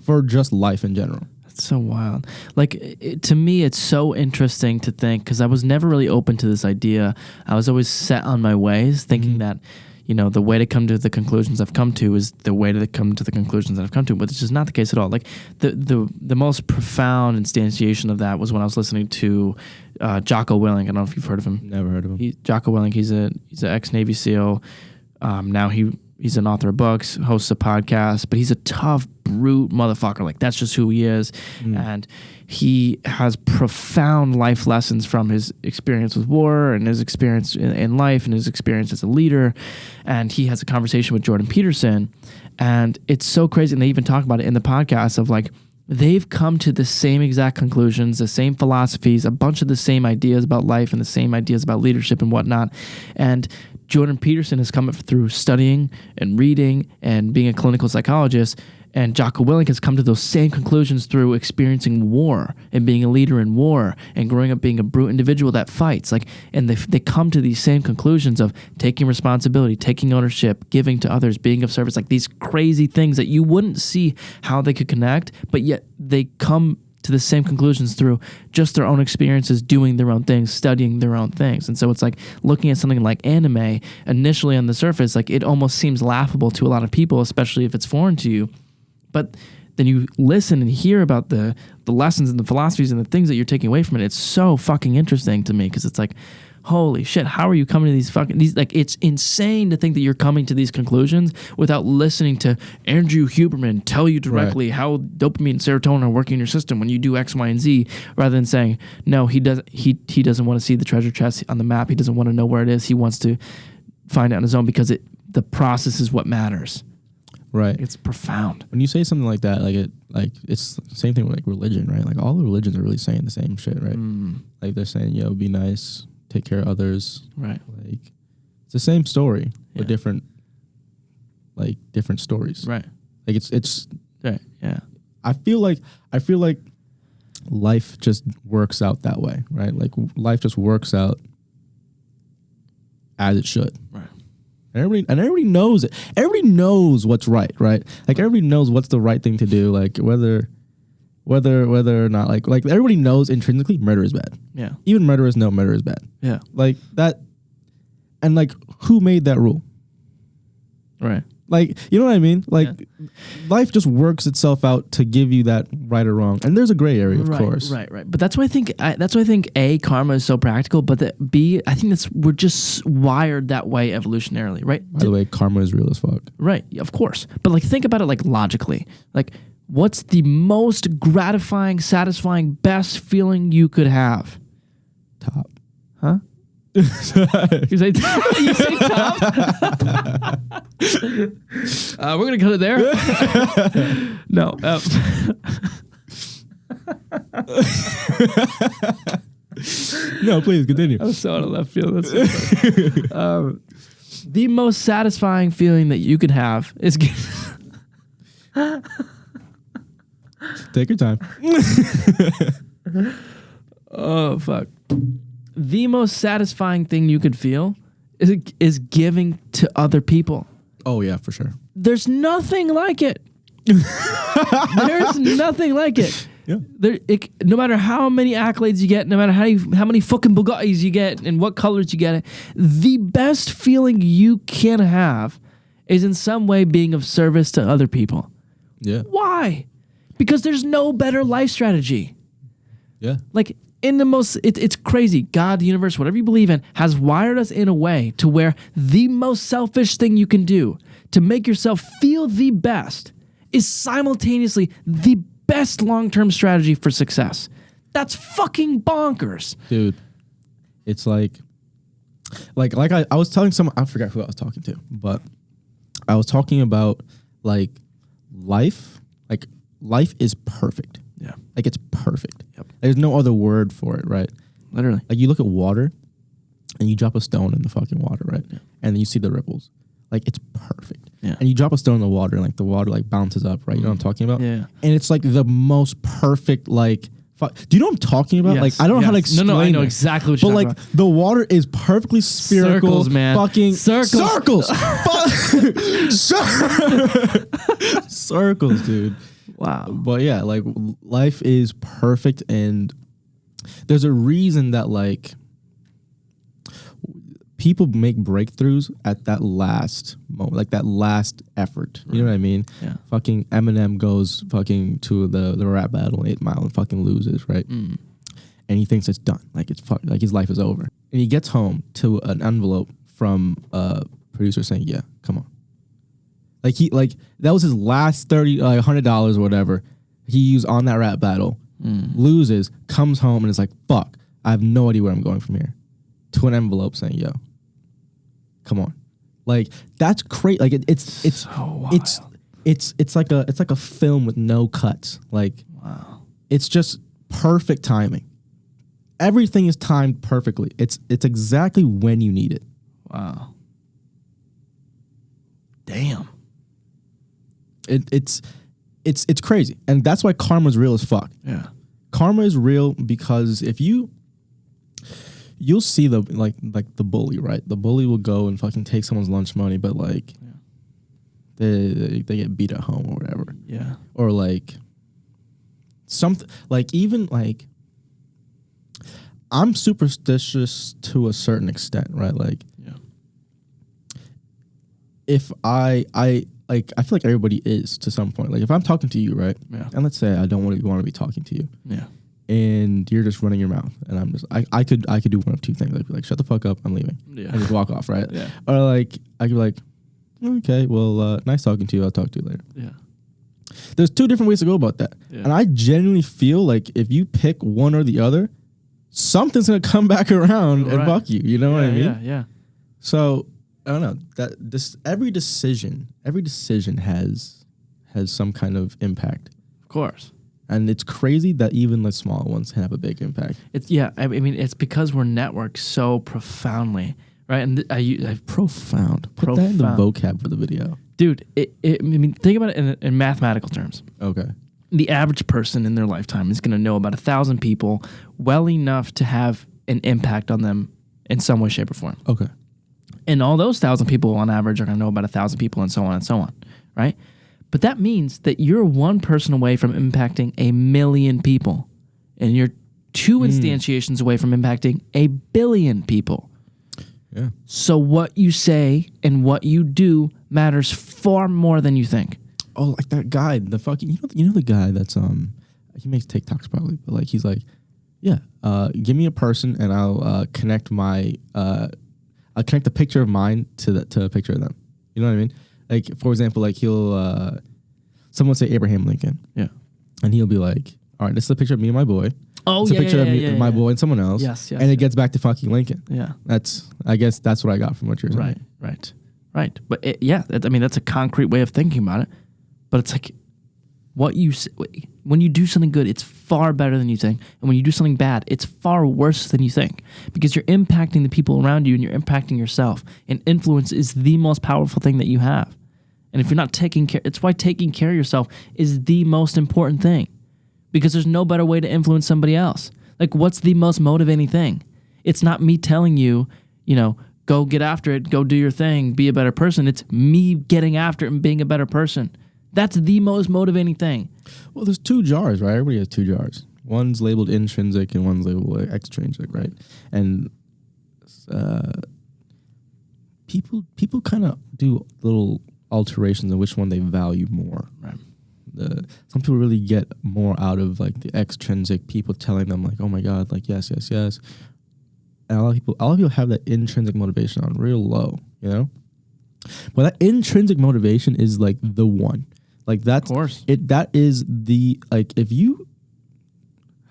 for just life in general. That's so wild. Like, to me, it's so interesting to think, because I was never really open to this idea. I was always set on my ways, thinking that, you know, the way to come to the conclusions I've come to is the way to come to the conclusions that I've come to, but it's just not the case at all. Like, the most profound instantiation of that was when I was listening to Jocko Willink. I don't know if you've heard of him. Never heard of him. Jocko Willink, he's an ex-Navy SEAL. Now he's an author of books, hosts a podcast, but he's a tough, brute motherfucker. Like, that's just who he is. And he has profound life lessons from his experience with war and his experience in life and his experience as a leader. And he has a conversation with Jordan Peterson. And it's so crazy. And they even talk about it in the podcast of like, they've come to the same exact conclusions, the same philosophies, a bunch of the same ideas about life and the same ideas about leadership and whatnot. And Jordan Peterson has come through studying and reading and being a clinical psychologist And Jocko Willink has come to those same conclusions through experiencing war and being a leader in war and growing up being a brute individual that fights. Like, and they come to these same conclusions of taking responsibility, taking ownership, giving to others, being of service, like these crazy things that you wouldn't see how they could connect, but yet they come to the same conclusions through just their own experiences, doing their own things, studying their own things. And so it's like looking at something like anime, initially on the surface, like it almost seems laughable to a lot of people, especially if it's foreign to you. But then you listen and hear about the lessons and the philosophies and the things that you're taking away from it. It's so fucking interesting to me because it's like, holy shit, how are you coming to these like, it's insane to think that you're coming to these conclusions without listening to Andrew Huberman tell you directly how dopamine and serotonin are working in your system when you do X, Y, and Z, rather than saying, no, he doesn't want to see the treasure chest on the map. He doesn't want to know where it is. He wants to find it on his own because the process is what matters. Right. It's profound. When you say something like that, it's the same thing with like religion, right? Like all the religions are really saying the same shit, right? Like they're saying, yo, be nice, take care of others. Right. Like it's the same story, but different stories. Right. Like it's right. Yeah. I feel like life just works out that way, right? Like life just works out as it should. Right. And everybody knows it. Everybody knows what's right? Like everybody knows what's the right thing to do. Like whether or not, like everybody knows intrinsically murder is bad. Yeah. Even murderers know murder is bad. Yeah. Like that, and like who made that rule? Right. Like, you know what I mean? Like life just works itself out to give you that right or wrong. And there's a gray area, of course. Right. But that's why I think A, karma is so practical, but that B, I think we're just wired that way evolutionarily, right? By the way, karma is real as fuck. Right. Of course. But like think about it like logically. Like what's the most gratifying, satisfying, best feeling you could have? Top. Huh? You say top? We're gonna cut it there. No. No, please continue. I was so out of left field. That's so funny. The most satisfying feeling that you could have is. Take your time. Oh fuck. The most satisfying thing you could feel is giving to other people. Oh yeah, for sure. There's nothing like it. There's nothing like it. Yeah. No matter how many accolades you get, no matter how many fucking Bugattis you get and what colors you get, the best feeling you can have is in some way being of service to other people. Yeah. Why? Because there's no better life strategy. Yeah. Like in the most, it's crazy. God, the universe, whatever you believe in, has wired us in a way to where the most selfish thing you can do to make yourself feel the best is simultaneously the best long-term strategy for success. That's fucking bonkers. Dude, it's like I was telling someone, I forgot who I was talking to, but I was talking about like life is perfect. Yeah. Like it's perfect. Yep. There's no other word for it, right? Literally. Like you look at water and you drop a stone in the fucking water, right? Yeah. And then you see the ripples. Like it's perfect. Yeah. And you drop a stone in the water and like the water like bounces up, right? You know what I'm talking about? Yeah. And it's like the most perfect like do you know what I'm talking about? Yes. Like I don't know how to explain. No, I know exactly what you're talking about. The water is perfectly spherical. Circles, man. Fucking circles. Circles, dude. Wow. But yeah, like life is perfect, and there's a reason that like people make breakthroughs at that last moment, like that last effort. You know what I mean? Yeah. Fucking Eminem goes fucking to the rap battle 8 Mile and fucking loses, right? And he thinks it's done, like it's like his life is over. And he gets home to an envelope from a producer saying, "Yeah, come on." Like that was his last $100 or whatever he used on that rap battle. Loses, comes home and is like, "Fuck, I have no idea where I'm going from here." To an envelope saying, "Yo, come on." Like that's crazy. Like it's like a film with no cuts. Like wow, it's just perfect timing. Everything is timed perfectly. It's exactly when you need it. Wow. Damn. It's it's crazy. And that's why karma's real as fuck. Yeah. Karma is real because if you'll see the like the bully, right? The bully will go and fucking take someone's lunch money, but like they get beat at home or whatever. Yeah. Or like something like even like I'm superstitious to a certain extent, right? Like if I feel like everybody is to some point. Like if I'm talking to you, right? Yeah. And let's say I don't want to be talking to you. Yeah. And you're just running your mouth, and I'm just I could do one of two things. I'd be like, shut the fuck up, I'm leaving. Yeah. And just walk off, right? Yeah. Or like I could be like, okay, well, nice talking to you. I'll talk to you later. Yeah. There's two different ways to go about that. Yeah. And I genuinely feel like if you pick one or the other, something's gonna come back around and fuck you. You know what I mean? Yeah, yeah. So I don't know that every decision has some kind of impact. Of course. And it's crazy that even the small ones have a big impact. I mean, it's because we're networked so profoundly, right? And profound. Put that in the vocab for the video. Dude, I mean, think about it in mathematical terms. Okay. The average person in their lifetime is going to know about 1,000 people well enough to have an impact on them in some way, shape, or form. Okay. And all those 1,000 people on average are going to know about 1,000 people and so on, right? But that means that you're one person away from impacting 1 million people. And you're 2 instantiations away from impacting 1 billion people. Yeah. So what you say and what you do matters far more than you think. Oh, like that guy, the fucking, you know the guy that's, he makes TikToks probably, but like, he's like, yeah, give me a person and I'll connect I'll connect a picture of mine to a picture of them. You know what I mean? Like, for example, like he'll, someone say Abraham Lincoln. Yeah. And he'll be like, all right, this is a picture of me and my boy. Oh, it's a picture of my boy and someone else. Yes. And it gets back to fucking Lincoln. Yeah. I guess that's what I got from what you're saying. Right. But that's a concrete way of thinking about it. But it's like, when you do something good, it's far better than you think. And when you do something bad, it's far worse than you think. Because you're impacting the people around you and you're impacting yourself. And influence is the most powerful thing that you have. And if you're not taking care, it's why taking care of yourself is the most important thing. Because there's no better way to influence somebody else. Like, what's the most motivating thing? It's not me telling you, go get after it, go do your thing, be a better person. It's me getting after it and being a better person. That's the most motivating thing. Well, there's 2 jars, right? Everybody has 2 jars. One's labeled intrinsic and one's labeled extrinsic, right? And people kind of do little alterations in which one they value more. Right. Some people really get more out of like the extrinsic, people telling them like, oh my God, like yes. And a lot of people have that intrinsic motivation on real low, But that intrinsic motivation is like the one. Like that's of course. That is the, like, if you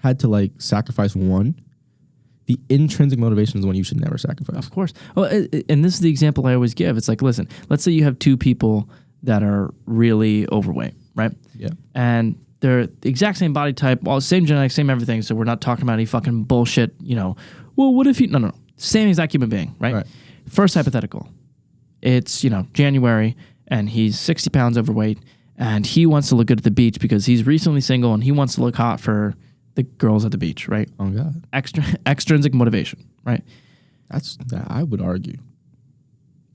had to like sacrifice one, the intrinsic motivation is the one you should never sacrifice. Of course. Well, and this is the example I always give. It's like, listen, let's say you have 2 people that are really overweight, right? Yeah. And they're the exact same body type, all same genetics, same everything. So we're not talking about any fucking bullshit, Well, what if you, no. Same exact human being, right? First hypothetical. It's, January and he's 60 pounds overweight and he wants to look good at the beach because he's recently single and he wants to look hot for the girls at the beach, right? Oh God. Extrinsic motivation, right? That's that I would argue.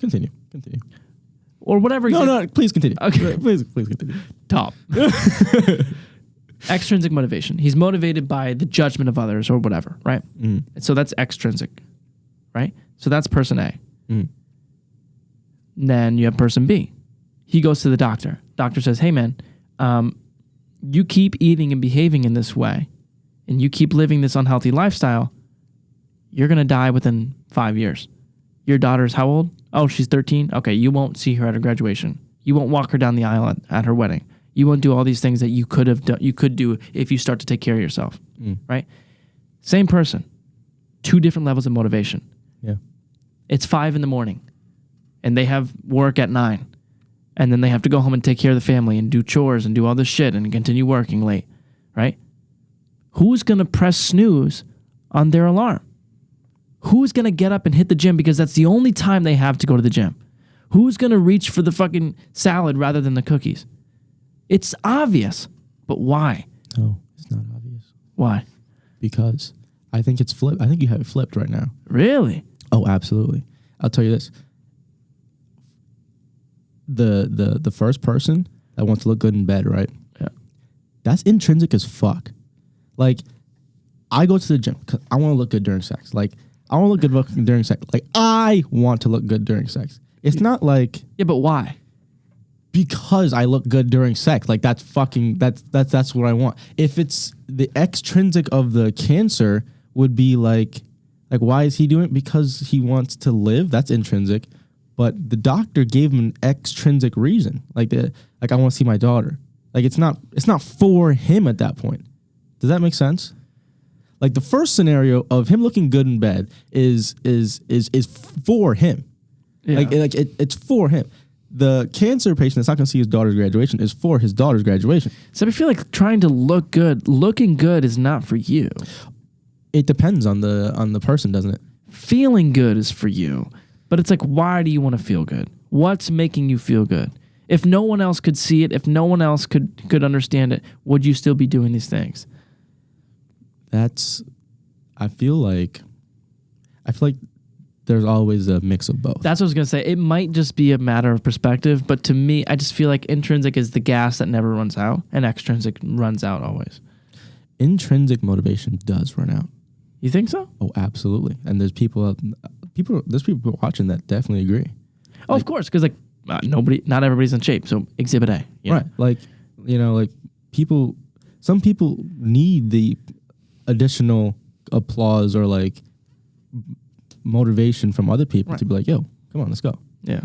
Continue. Or whatever. No, please continue. Okay. Please continue. Top. Extrinsic motivation. He's motivated by the judgment of others or whatever, right? Mm. So that's extrinsic, right? So that's person A. Mm. Then you have person B. He goes to the doctor. Doctor says, hey man, you keep eating and behaving in this way and you keep living this unhealthy lifestyle, you're going to die within 5 years. Your daughter's how old? Oh, she's 13. Okay, you won't see her at her graduation. You won't walk her down the aisle at her wedding. You won't do all these things that you could have done. You could do if you start to take care of yourself, right? Same person, 2 different levels of motivation. Yeah, it's 5 a.m. and they have work at 9, and then they have to go home and take care of the family and do chores and do all this shit and continue working late, right? Who's gonna press snooze on their alarm? Who's gonna get up and hit the gym because that's the only time they have to go to the gym? Who's gonna reach for the fucking salad rather than the cookies? It's obvious, but why? No, it's not obvious. Why? Because I think it's flipped. I think you have it flipped right now. Really? Oh, absolutely. I'll tell you this. The first person that wants to look good in bed, right? Yeah. That's intrinsic as fuck. Like, I go to the gym because I want to look good during sex. Like, I want to look good during sex. Like, I want to look good during sex. It's not like... Yeah, but why? Because I look good during sex. Like, that's what I want. If it's the extrinsic of the cancer would be like why is he doing it? Because he wants to live. That's intrinsic. But the doctor gave him an extrinsic reason. Like I want to see my daughter. Like, it's not for him at that point. Does that make sense? Like, the first scenario of him looking good in bed is for him. Yeah. It's for him. The cancer patient that's not going to see his daughter's graduation is for his daughter's graduation. So I feel like trying to look good, looking good is not for you. It depends on the person, doesn't it? Feeling good is for you. But it's like, why do you want to feel good? What's making you feel good? If no one else could see it, if no one else could understand it, would you still be doing these things? I feel like there's always a mix of both. That's what I was going to say. It might just be a matter of perspective, but to me, I just feel like intrinsic is the gas that never runs out, and extrinsic runs out always. Intrinsic motivation does run out. You think so? Oh, absolutely. And there's people watching that definitely agree. Oh, of course, because not everybody's in shape. So Exhibit A, right? Like, some people need the additional applause or like motivation from other people to be like, yo, come on, let's go. Yeah.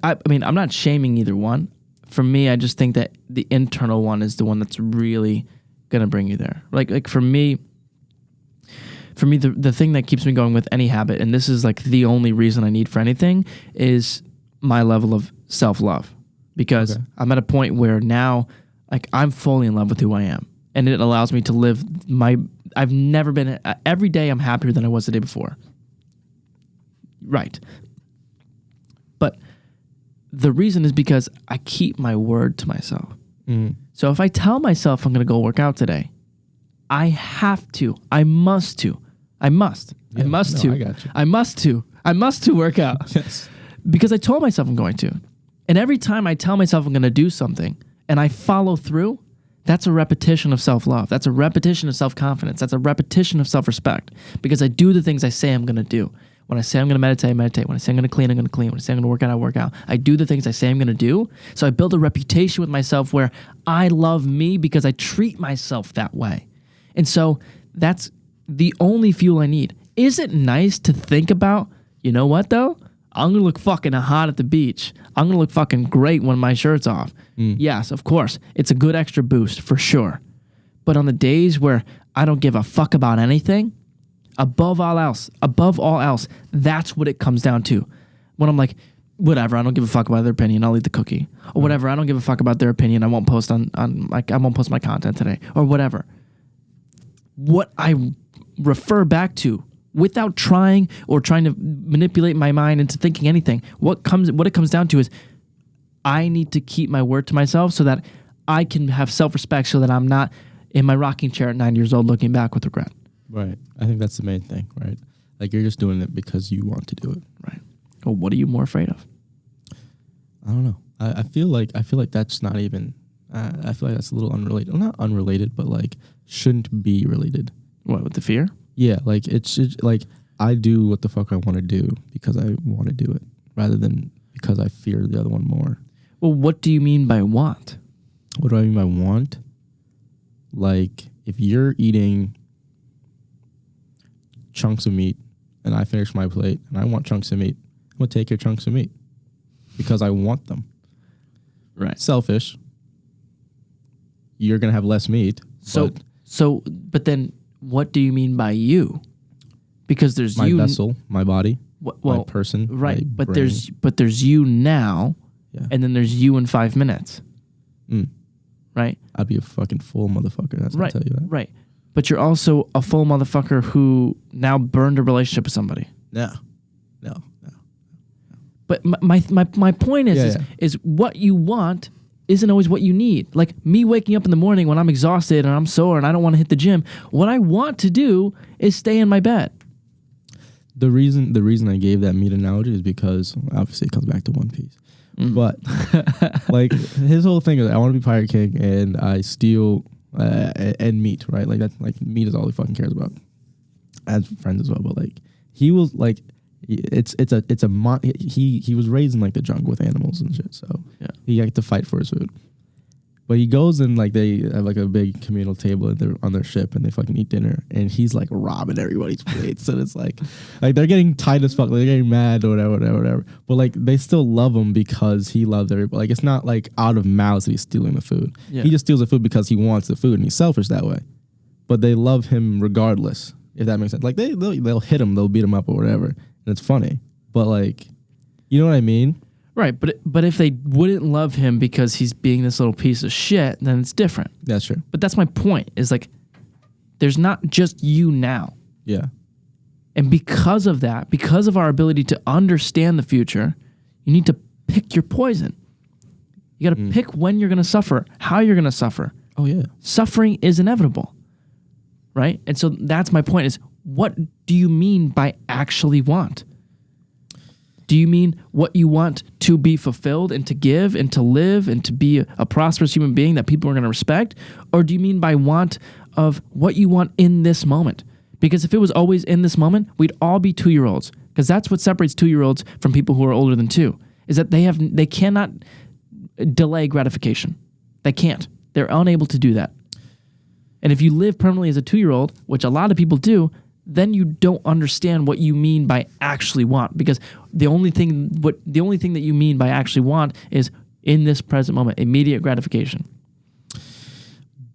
I mean, I'm not shaming either one. For me, I just think that the internal one is the one that's really gonna bring you there. Like for me, the thing that keeps me going with any habit, and this is like the only reason I need for anything, is my level of self-love. Because I'm at a point where now, like, I'm fully in love with who I am. And it allows me to live I've never been, every day I'm happier than I was the day before. Right. But the reason is because I keep my word to myself. Mm. So if I tell myself I'm going to go work out today, I have to. I must to. I must work out. Yes. Because I told myself I'm going to. And every time I tell myself I'm going to do something and I follow through, that's a repetition of self-love. That's a repetition of self-confidence. That's a repetition of self-respect. Because I do the things I say I'm going to do. When I say I'm going to meditate, I meditate. When I say I'm going to clean, I'm going to clean. When I say I'm going to work out, I work out. I do the things I say I'm going to do. So I build a reputation with myself where I love me because I treat myself that way. And so that's the only fuel I need. Is it nice to think about, you know what though? I'm going to look fucking hot at the beach. I'm going to look fucking great when my shirt's off. Mm. Yes, of course. It's a good extra boost for sure. But on the days where I don't give a fuck about anything, above all else, that's what it comes down to. When I'm like, whatever, I don't give a fuck about their opinion, I'll eat the cookie. Or whatever, I don't give a fuck about their opinion, I won't post I won't post my content today. Or whatever. What I refer back to without trying to manipulate my mind into thinking anything, what it comes down to is I need to keep my word to myself so that I can have self-respect so that I'm not in my rocking chair at 9 years old looking back with regret. Right. I think that's the main thing, right? Like, you're just doing it because you want to do it. Right. Well, what are you more afraid of? I don't know. I feel like that's not even, I feel like that's a little unrelated. Well, not unrelated, but like shouldn't be related. What, with the fear? Yeah, like it's like I do what the fuck I want to do because I want to do it rather than because I fear the other one more. Well, what do you mean by want? What do I mean by want? Like, if you're eating chunks of meat and I finish my plate and I want chunks of meat, I'm going to take your chunks of meat because I want them. Right. Selfish. You're going to have less meat. But then what do you mean by you? Because there's my vessel, my body, my person, right? My but brain. there's you now, and then there's you in 5 minutes, right? I'd be a fucking full motherfucker. That's right. I'll tell you that. Right. But you're also a full motherfucker who now burned a relationship with somebody. No. But my point is what you want isn't always what you need. Like me waking up in the morning when I'm exhausted and I'm sore and I don't want to hit the gym, what I want to do is stay in my bed. The reason I gave that meat analogy is because obviously it comes back to One Piece. But like his whole thing is I want to be Pirate King and I steal and meat, right? Like that, like meat is all he fucking cares about. As friends as well, but like he was like he was raised in like the jungle with animals and shit, so he had to fight for his food. But he goes and like they have like a big communal table on their ship and they fucking eat dinner and he's like robbing everybody's plates. And it's like they're getting tight as fuck, like, they're getting mad or whatever. But like they still love him because he loves everybody. Like it's not like out of malice that he's stealing the food. Yeah. He just steals the food because he wants the food and he's selfish that way. But they love him regardless, if that makes sense. Like they'll hit him, they'll beat him up or whatever, and it's funny. But like, you know what I mean? Right, but if they wouldn't love him because he's being this little piece of shit, then it's different. That's true. But that's my point, is like, there's not just you now. Yeah. And because of that, because of our ability to understand the future, you need to pick your poison. You got to pick when you're going to suffer, how you're going to suffer. Oh, yeah. Suffering is inevitable, right? And so that's my point, is what do you mean by actually want? Do you mean what you want to be fulfilled and to give and to live and to be a prosperous human being that people are going to respect? Or do you mean by want of what you want in this moment? Because if it was always in this moment, we'd all be 2-year-olds. Because that's what separates 2-year-olds from people who are older than 2, is that they cannot delay gratification. They can't. They're unable to do that. And if you live permanently as a 2-year-old, which a lot of people do, then you don't understand what you mean by actually want, because the only thing that you mean by actually want is in this present moment, immediate gratification.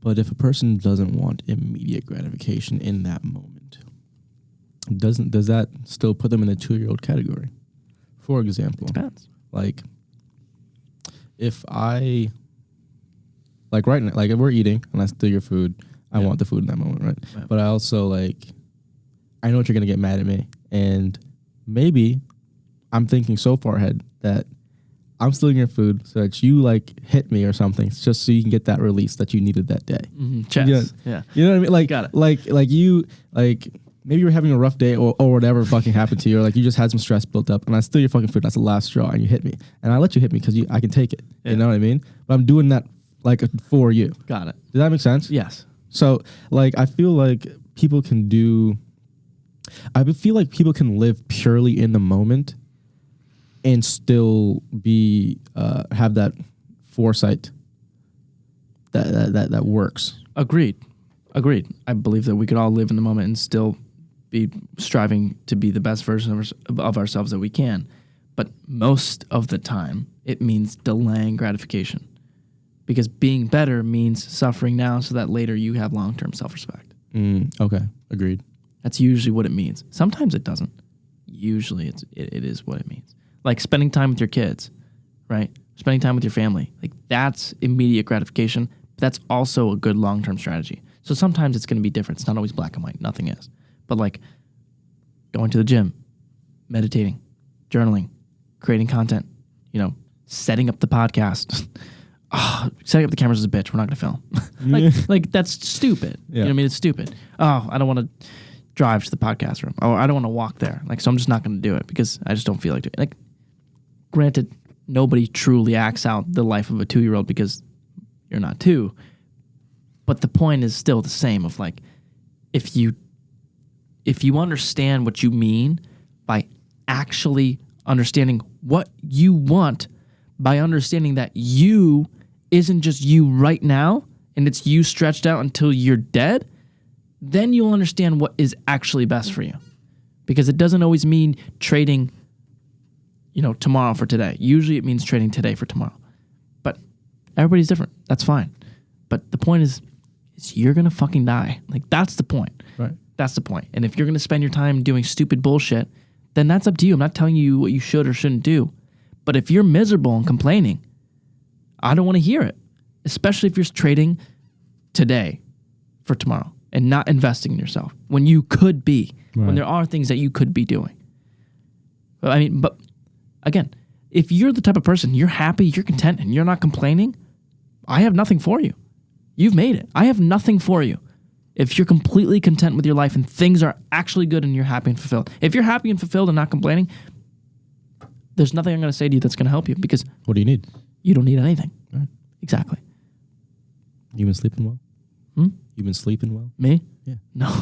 But if a person doesn't want immediate gratification in that moment, does that still put them in the 2-year-old category? For example, depends. Like if I like right now, like if we're eating and I steal your food, I want the food in that moment, right? But I also like, I know that you're going to get mad at me. And maybe I'm thinking so far ahead that I'm stealing your food so that you like hit me or something, just so you can get that release that you needed that day. Chess. You know, yeah. You know what I mean? Like, got it. Like you, like maybe you're having a rough day or whatever fucking happened to you, or like you just had some stress built up and I steal your fucking food. That's the last straw and you hit me. And I let you hit me because I can take it. Yeah. You know what I mean? But I'm doing that like for you. Got it. Does that make sense? Yes. So like, I feel like people can live purely in the moment and still be have that foresight that works. Agreed. I believe that we could all live in the moment and still be striving to be the best version of ourselves that we can. But most of the time, it means delaying gratification, because being better means suffering now so that later you have long-term self-respect. Okay, agreed. That's usually what it means. Sometimes it doesn't. Usually it is what it means. Like spending time with your kids, right? Spending time with your family. Like that's immediate gratification. But that's also a good long-term strategy. So sometimes it's going to be different. It's not always black and white. Nothing is. But like going to the gym, meditating, journaling, creating content, setting up the podcast. Setting up the cameras is a bitch. We're not going to film. like that's stupid. Yeah. You know what I mean? It's stupid. Oh, I don't want to drive to the podcast room. Oh, I don't want to walk there. Like, so I'm just not going to do it because I just don't feel like doing it. Like, granted, nobody truly acts out the life of a 2-year-old because you're not 2. But the point is still the same of like, if you understand what you mean by actually understanding what you want, by understanding that you isn't just you right now and it's you stretched out until you're dead, then you'll understand what is actually best for you. Because it doesn't always mean trading, tomorrow for today. Usually it means trading today for tomorrow. But everybody's different. That's fine. But the point is you're going to fucking die. Like, that's the point. Right. That's the point. And if you're going to spend your time doing stupid bullshit, then that's up to you. I'm not telling you what you should or shouldn't do. But if you're miserable and complaining, I don't want to hear it. Especially if you're trading today for tomorrow and not investing in yourself when you could be, when there are things that you could be doing. But again, if you're the type of person, you're happy, you're content, and you're not complaining, I have nothing for you. You've made it. I have nothing for you. If you're completely content with your life and things are actually good and you're happy and fulfilled. If you're happy and fulfilled and not complaining, there's nothing I'm going to say to you that's going to help you because... What do you need? You don't need anything. Right. Exactly. You been sleeping well? You been sleeping well? Me? Yeah. No.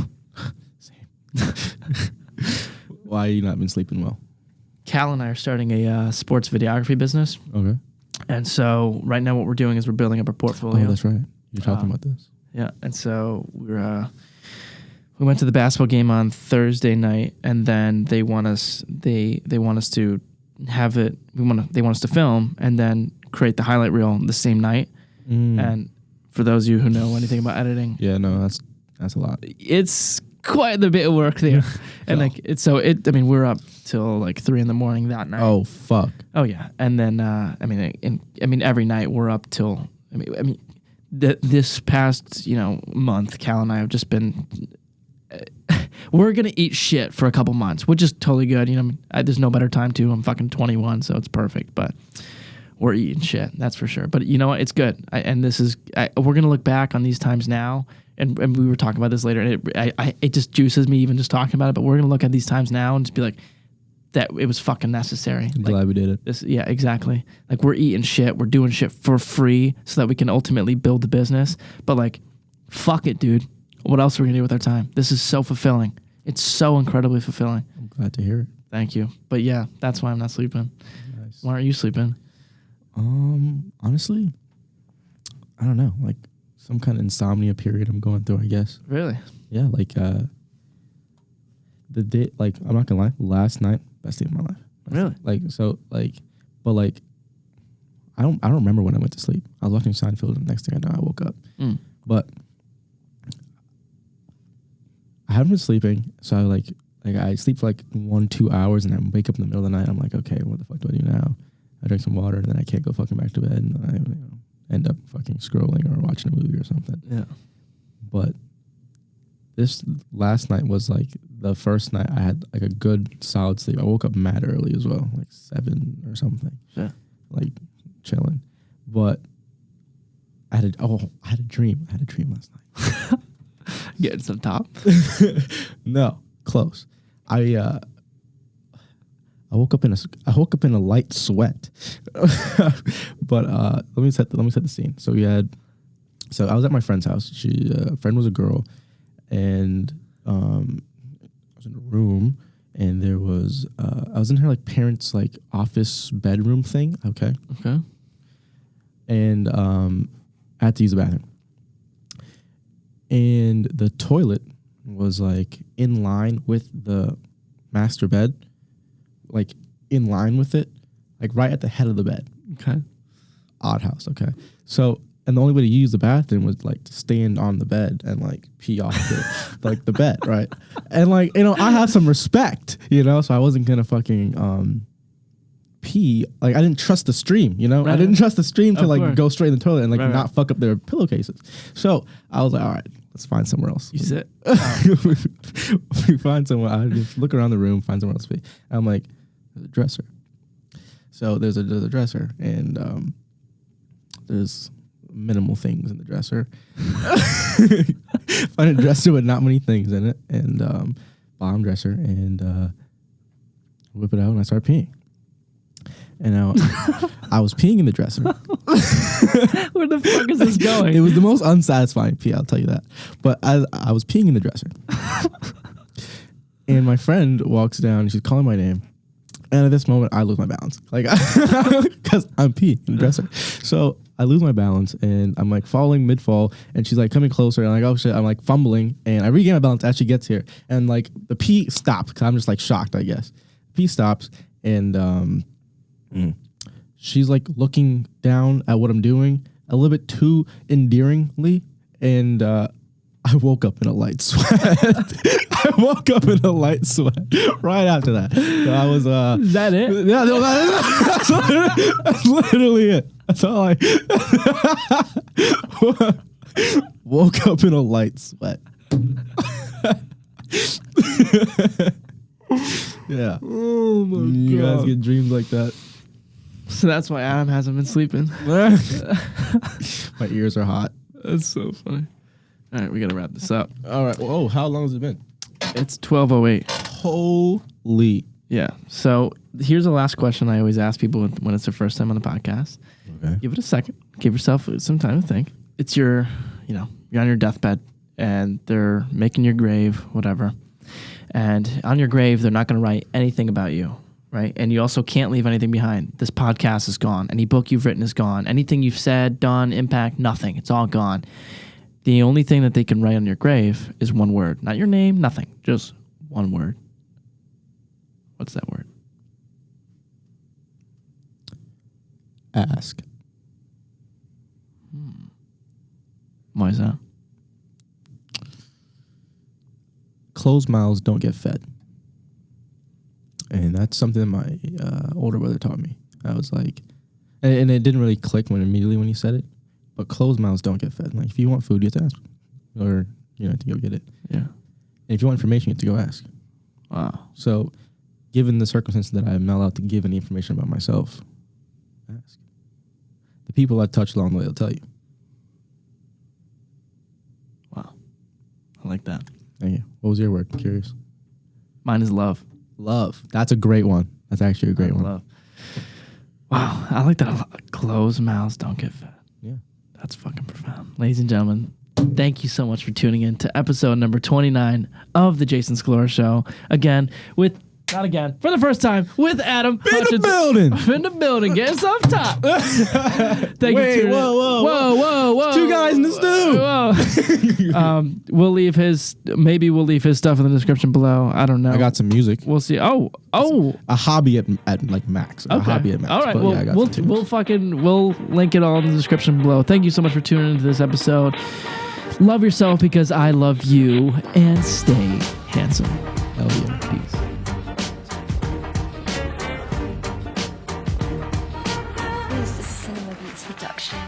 Same. Why you not been sleeping well? Cal and I are starting a sports videography business. Okay. And so right now what we're doing is we're building up our portfolio. Oh, that's right. You're talking about this. Yeah. And so we went to the basketball game on Thursday night, and then they want us to have it. They want us to film and then create the highlight reel the same night. And for those of you who know anything about editing, yeah, no, that's a lot. It's quite a bit of work there. And we're up till like 3 a.m. that night. Oh fuck. Oh yeah. And then every night we're up till this past month, Cal and I have just been. We're gonna eat shit for a couple months, which is totally good. There's no better time to. I'm fucking 21, so it's perfect. But we're eating shit, that's for sure. But you know what? It's good. We're gonna look back on these times now, and we were talking about this later, and it just juices me even just talking about it. But we're gonna look at these times now and just be like, that it was fucking necessary. I'm glad we did it. Yeah, exactly. Like we're eating shit, we're doing shit for free so that we can ultimately build the business. But like, fuck it, dude. What else are we gonna do with our time? This is so fulfilling. It's so incredibly fulfilling. I'm glad to hear it. Thank you. But yeah, that's why I'm not sleeping. Nice. Why aren't you sleeping? Honestly, I don't know. Like some kind of insomnia period I'm going through, I guess. Really? Yeah, like the day, like I'm not gonna lie, last night, best day of my life. Really? I don't remember when I went to sleep. I was watching Seinfeld, and the next thing I know, I woke up. But I haven't been sleeping, so I sleep for like 1-2 hours, and I wake up in the middle of the night. I'm like, okay, what the fuck do I do now? I drink some water, and then I can't go fucking back to bed, and then I end up fucking scrolling or watching a movie or something. Yeah. But this last night was like the first night I had like a good solid sleep. I woke up mad early as well, like 7 or something. Yeah. Like chilling. But I had a dream. I had a dream last night. Getting some top? No, close. I woke up in a light sweat. But let me set the scene. So I was at my friend's house. Friend was a girl, and I was in a room, and there was I was in her like parents' like office bedroom thing. Okay. And I had to use the bathroom. And the toilet was like in line with the master bed, like in line with it, like right at the head of the bed. Okay. Odd house. Okay. So, and the only way to use the bathroom was like to stand on the bed and like pee off the bed. Right. And like, I have some respect, so I wasn't going to fucking, pee. Like I didn't trust the stream, Right. I didn't trust the stream to like go straight in the toilet and like not fuck up their pillowcases. So I was like, all right, let's find somewhere else. You sit. We find somewhere. I just look around the room, find somewhere else to pee. I'm like, there's a dresser. So there's a dresser, and there's minimal things in the dresser. Find a dresser with not many things in it, and bottom dresser, and whip it out, and I start peeing. And I was peeing in the dresser. Where the fuck is this going? It was the most unsatisfying pee, I'll tell you that. But I was peeing in the dresser. And my friend walks down, and she's calling my name. And at this moment, I lose my balance. Like, because I'm peeing in the dresser. So I lose my balance, and I'm like falling mid-fall, and she's like coming closer, and I'm like, oh shit, I'm like fumbling, and I regain my balance as she gets here. And like the pee stopped, because I'm just like shocked, I guess. Pee stops, and she's like looking down at what I'm doing a little bit too endearingly, and I woke up in a light sweat. I woke up in a light sweat right after that. So I was is that it? Yeah, no, that's literally it. That's all I woke up in a light sweat. Yeah. Oh my God. You guys get dreams like that? So that's why Adam hasn't been sleeping. My ears are hot. That's so funny. All right, we got to wrap this up. All right. Oh, how long has it been? It's 12:08. Holy. Yeah. So here's the last question I always ask people when it's their first time on the podcast. Okay. Give it a second. Give yourself some time to think. It's you're on your deathbed and they're making your grave, whatever. And on your grave, they're not going to write anything about you, right? And you also can't leave anything behind. This podcast is gone. Any book you've written is gone. Anything you've said, done, impact, nothing. It's all gone. The only thing that they can write on your grave is one word. Not your name, nothing. Just one word. What's that word? Ask. Why is that? Closed mouths don't get fed. And that's something my older brother taught me. I was like, and it didn't really click immediately when he said it, but closed mouths don't get fed. Like, if you want food, you have to ask. Or, you have to go get it. Yeah. And if you want information, you have to go ask. Wow. So, given the circumstances that I'm not allowed to give any information about myself, ask. The people I touch along the way will tell you. Wow. I like that. Thank you. What was your word? I'm curious. Mine is love. Love. That's a great one. That's actually a great one. Love. Wow. I like that a lot. Closed mouths don't get fed. Yeah. That's fucking profound. Ladies and gentlemen, thank you so much for tuning in to episode number 29 of the Jason Scalora Show. For the first time, with Adam Hutchinson. In the building. In the building. Get us up top. Thank Wait, you. Whoa. Two guys in the stew. We'll leave his stuff in the description below. I don't know. I got some music. We'll see. Oh. A hobby at like max. Okay. A hobby at max. All right. But Well, yeah, we'll link it all in the description below. Thank you so much for tuning into this episode. Love yourself because I love you, and stay handsome. Hell yeah. Peace. This is a Cinema Beats production.